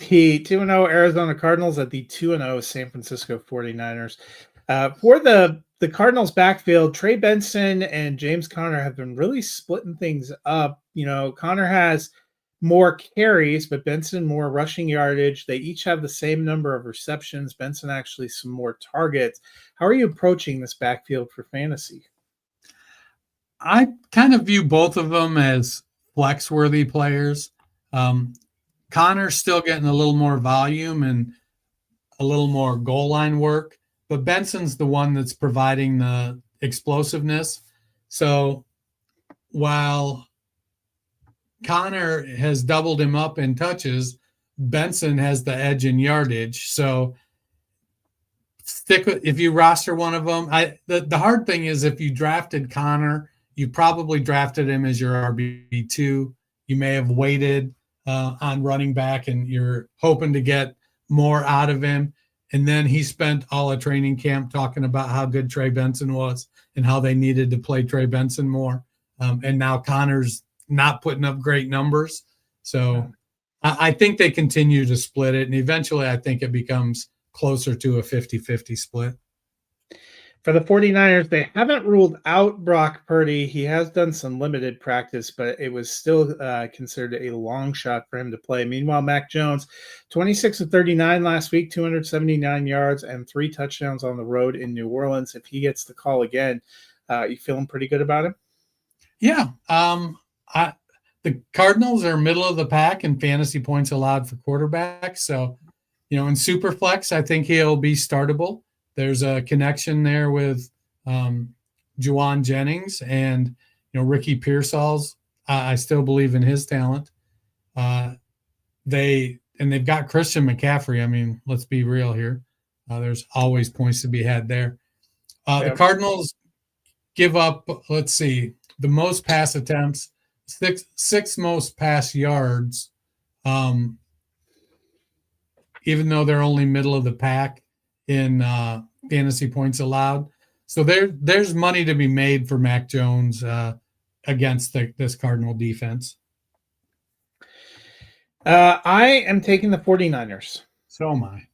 The 2-0 Arizona Cardinals at the 2-0 San Francisco 49ers. For the Cardinals backfield, Trey Benson and James Conner have been really splitting things up. Conner has more carries, but Benson more rushing yardage. They each have the same number of receptions. Benson actually some more targets. How are you approaching this backfield for fantasy? I kind of view both of them as flex-worthy players. Connor's still getting a little more volume and a little more goal line work, but Benson's the one that's providing the explosiveness. So while Connor has doubled him up in touches, Benson has the edge in yardage. So stick with, if you roster one of them. The hard thing is, if you drafted Connor, you probably drafted him as your RB2. You may have waited on running back, and you're hoping to get more out of him. And then he spent all a training camp talking about how good Trey Benson was and how they needed to play Trey Benson more. And now Connor's not putting up great numbers. So I think they continue to split it. And eventually I think it becomes closer to a 50-50 split. For the 49ers, they haven't ruled out Brock Purdy. He has done some limited practice, but it was still considered a long shot for him to play. Meanwhile, Mac Jones, 26 of 39 last week, 279 yards and 3 touchdowns on the road in New Orleans. If he gets the call again, you feeling pretty good about him? Yeah. The Cardinals are middle of the pack in fantasy points allowed for quarterbacks. So, in Superflex, I think he'll be startable. There's a connection there with Juwan Jennings and Ricky Pearsall's. I still believe in his talent. They've got Christian McCaffrey. I mean, let's be real here. There's always points to be had there. The Cardinals give up, let's see, the most pass attempts, six most pass yards, even though they're only middle of the pack in fantasy points allowed. So there's money to be made for Mac Jones against this Cardinal defense. I am taking the 49ers. So am I.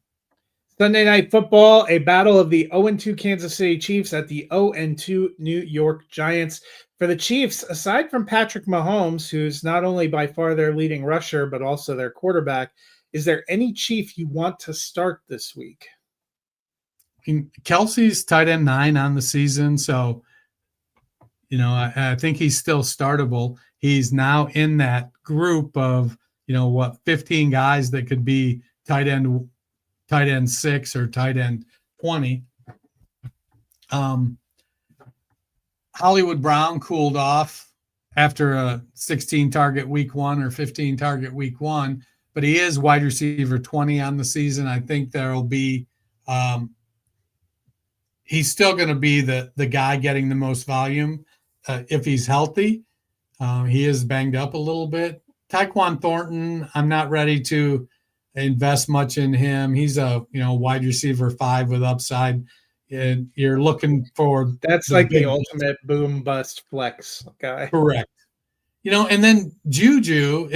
Sunday Night Football, a battle of the 0-2 Kansas City Chiefs at the 0-2 New York Giants. For the Chiefs, aside from Patrick Mahomes, who's not only by far their leading rusher, but also their quarterback, is there any Chief you want to start this week? Kelsey's tight end 9 on the season, so I think he's still startable. He's now in that group of 15 guys that could be tight end 6 or tight end 20. Hollywood Brown cooled off after a 16 target week 1 or 15 target week 1, but he is wide receiver 20 on the season. I think there'll be he's still going to be the guy getting the most volume if he's healthy. He is banged up a little bit. Tyquan Thornton, I'm not ready to invest much in him. He's a wide receiver 5 with upside. And you're looking for the ultimate boom bust flex guy. Correct. And then Juju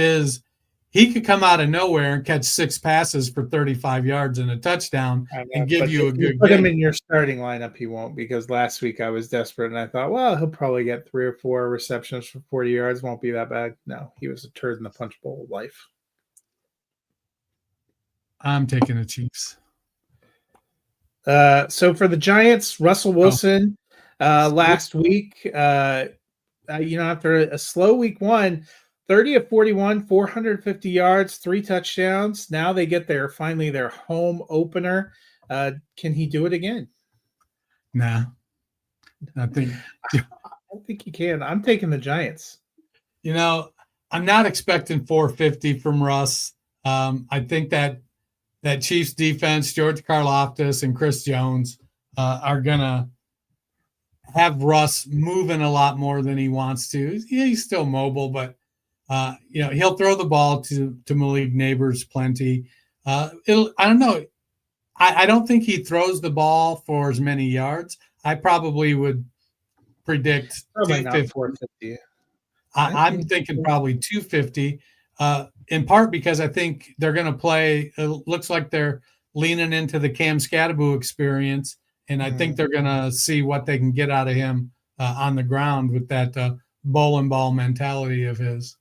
he could come out of nowhere and catch 6 passes for 35 yards and a touchdown and give you a good put game. Him in your starting lineup, he won't, because last week I was desperate and I thought, well, he'll probably get 3 or 4 receptions for 40 yards. Won't be that bad. No, he was a turd in the punch bowl of life. I'm taking the Chiefs. So for the Giants, Russell Wilson last week, after a slow week 1, 30 of 41, 450 yards, 3 touchdowns. Now they get finally their home opener. Can he do it again? Nah. I don't think he can. I'm taking the Giants. I'm not expecting 450 from Russ. I think that Chiefs defense, George Karlaftis and Chris Jones, are gonna have Russ moving a lot more than he wants to. Yeah, he's still mobile, but he'll throw the ball to Malik Neighbors plenty. I don't know. I don't think he throws the ball for as many yards. I probably would predict Probably not 250. 450. I'm thinking probably 250, in part because I think they're going to play. It looks like they're leaning into the Cam Scatterbo experience, and I think they're going to see what they can get out of him on the ground with that bowling ball mentality of his.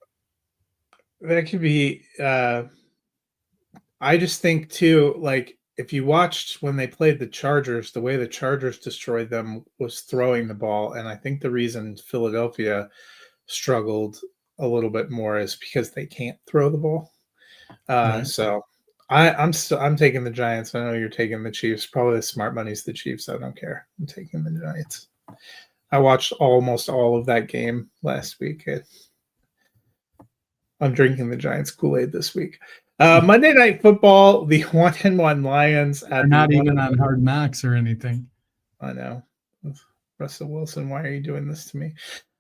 That could be. I just think too, like if you watched when they played the Chargers, the way the Chargers destroyed them was throwing the ball, and I think the reason Philadelphia struggled a little bit more is because they can't throw the ball. Right. So I'm taking the Giants. I know you're taking the Chiefs. Probably the smart money's the Chiefs. I don't care. I'm taking the Giants. I watched almost all of that game last week. I'm drinking the Giants Kool-Aid this week. Monday Night Football, the 1-1 Lions. They're not even on Hard Knocks or anything. I know. Russell Wilson, why are you doing this to me?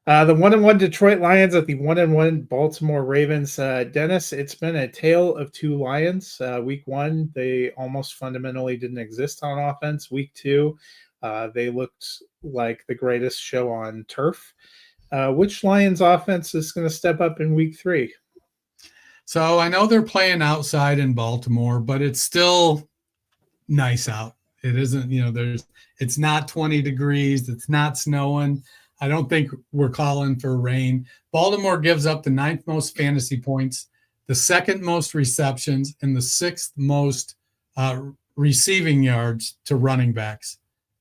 The 1-1 Detroit Lions at the 1-1 Baltimore Ravens. Dennis, it's been a tale of two Lions. Week 1, they almost fundamentally didn't exist on offense. Week 2, they looked like the greatest show on turf. Which Lions offense is going to step up in week 3? So I know they're playing outside in Baltimore, but it's still nice out. It isn't, it's not 20 degrees. It's not snowing. I don't think we're calling for rain. Baltimore gives up the 9th most fantasy points, the 2nd most receptions, and the 6th most receiving yards to running backs.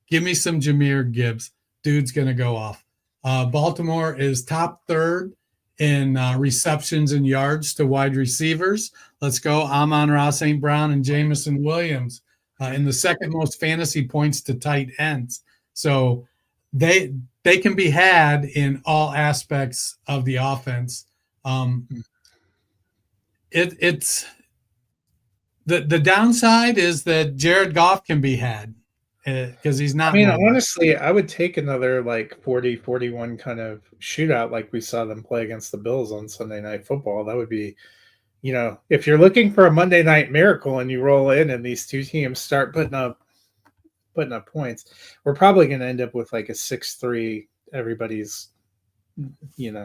Give me some Jahmyr Gibbs. Dude's going to go off. Baltimore is top 3rd in receptions and yards to wide receivers. Let's go Amon-Ra St. Brown and Jameson Williams in the 2nd most fantasy points to tight ends. So they can be had in all aspects of the offense. It's the downside is that Jared Goff can be had because he's not. I mean, honestly, I would take another like 40-41 kind of shootout like we saw them play against the Bills on Sunday Night Football. That would be, if you're looking for a Monday night miracle and you roll in and these two teams start putting up points, we're probably going to end up with like a 6-3. Everybody's,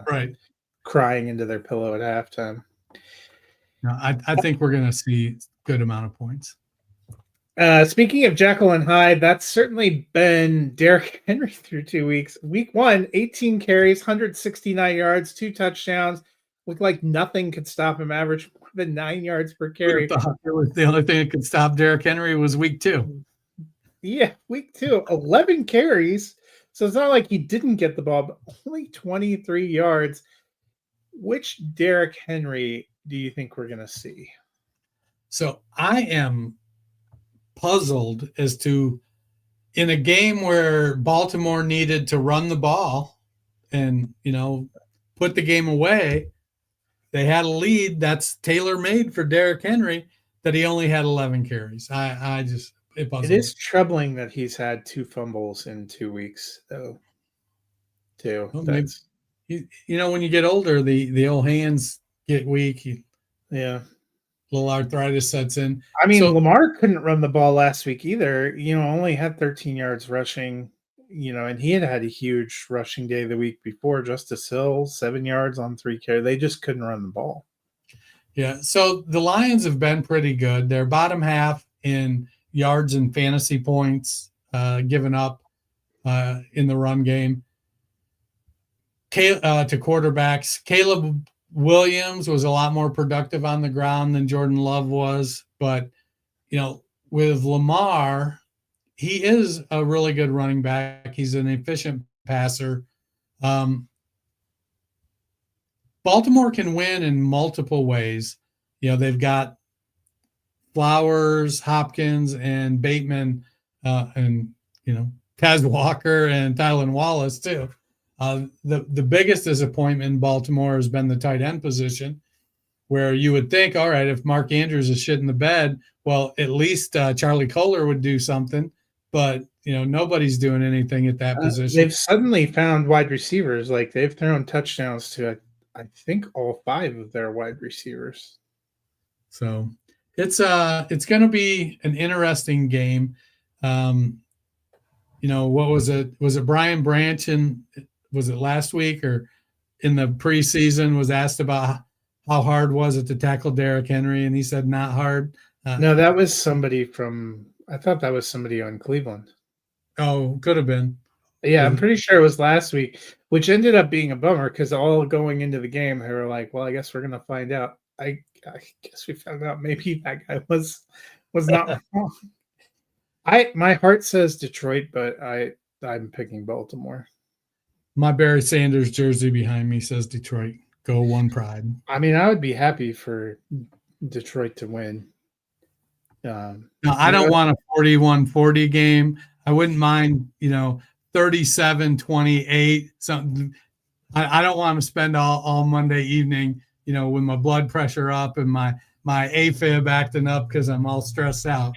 right, crying into their pillow at halftime. No, I think we're going to see a good amount of points. Speaking of Jekyll and Hyde, that's certainly been Derrick Henry through 2 weeks. Week 1, 18 carries, 169 yards, 2 touchdowns. Looked like nothing could stop him. Average more than 9 yards per carry. The only thing that could stop Derrick Henry was week 2. Yeah, week 2, 11 carries. So it's not like he didn't get the ball, but only 23 yards. Which Derrick Henry do you think we're going to see? So I am puzzled as to, in a game where Baltimore needed to run the ball and, put the game away, they had a lead that's tailor-made for Derrick Henry, that he only had 11 carries. It is troubling that he's had 2 fumbles in 2 weeks, though. Too. Well, maybe, when you get older, the old hands get weak. Yeah. Little arthritis sets in. I mean, Lamar couldn't run the ball last week either. Only had 13 yards rushing. And he had a huge rushing day the week before. Justice Hill, 7 yards on 3 carries. They just couldn't run the ball. Yeah. So the Lions have been pretty good. They're bottom half in yards and fantasy points given up in the run game. To quarterbacks, Caleb Williams was a lot more productive on the ground than Jordan Love was. But, with Lamar, he is a really good running back. He's an efficient passer. Baltimore can win in multiple ways. They've got Flowers, Hopkins, and Bateman, and Taz Walker and Tylan Wallace too. The biggest disappointment in Baltimore has been the tight end position, where you would think, all right, if Mark Andrews is shit in the bed, well, at least Charlie Kohler would do something. But nobody's doing anything at that position. They've suddenly found wide receivers. Like they've thrown touchdowns to, I think, all 5 of their wide receivers. So it's going to be an interesting game. What was it? Was it Brian Branch was it last week or in the preseason was asked about how hard was it to tackle Derrick Henry, and he said not hard. No, that was somebody I thought that was somebody on Cleveland. Oh, could have been. Yeah, I'm pretty sure it was last week, which ended up being a bummer because all going into the game, they were like, well, I guess we're going to find out. I guess we found out maybe that guy was not wrong. My heart says Detroit, but I'm picking Baltimore. My Barry Sanders jersey behind me says Detroit. Go One Pride. I mean, I would be happy for Detroit to win. No, I don't want a 41-40 game. I wouldn't mind, 37-28, something. I don't want to spend all Monday evening, with my blood pressure up and my AFib acting up because I'm all stressed out.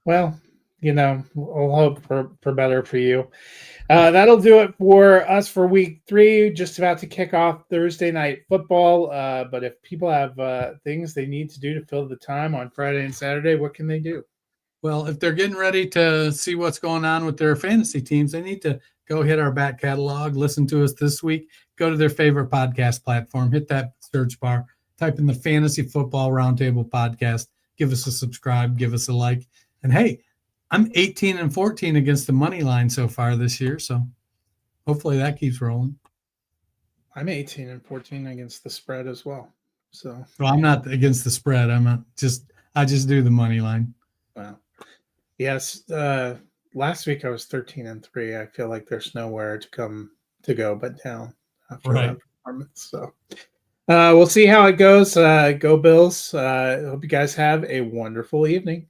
Well, we'll hope for better for you. That'll do it for us for week 3, just about to kick off Thursday night football. But if people have things they need to do to fill the time on Friday and Saturday, what can they do? Well, if they're getting ready to see what's going on with their fantasy teams, they need to go hit our back catalog, listen to us this week, go to their favorite podcast platform, hit that search bar, type in the Fantasy Football Roundtable Podcast, give us a subscribe, give us a like. And hey, I'm 18-14 against the money line so far this year, so hopefully that keeps rolling. I'm 18-14 against the spread as well. So well, I'm not against the spread. I just do the money line. Wow. Yes. Last week I was 13-3. I feel like there's nowhere to go but down after that performance. So we'll see how it goes. Go Bills. Hope you guys have a wonderful evening.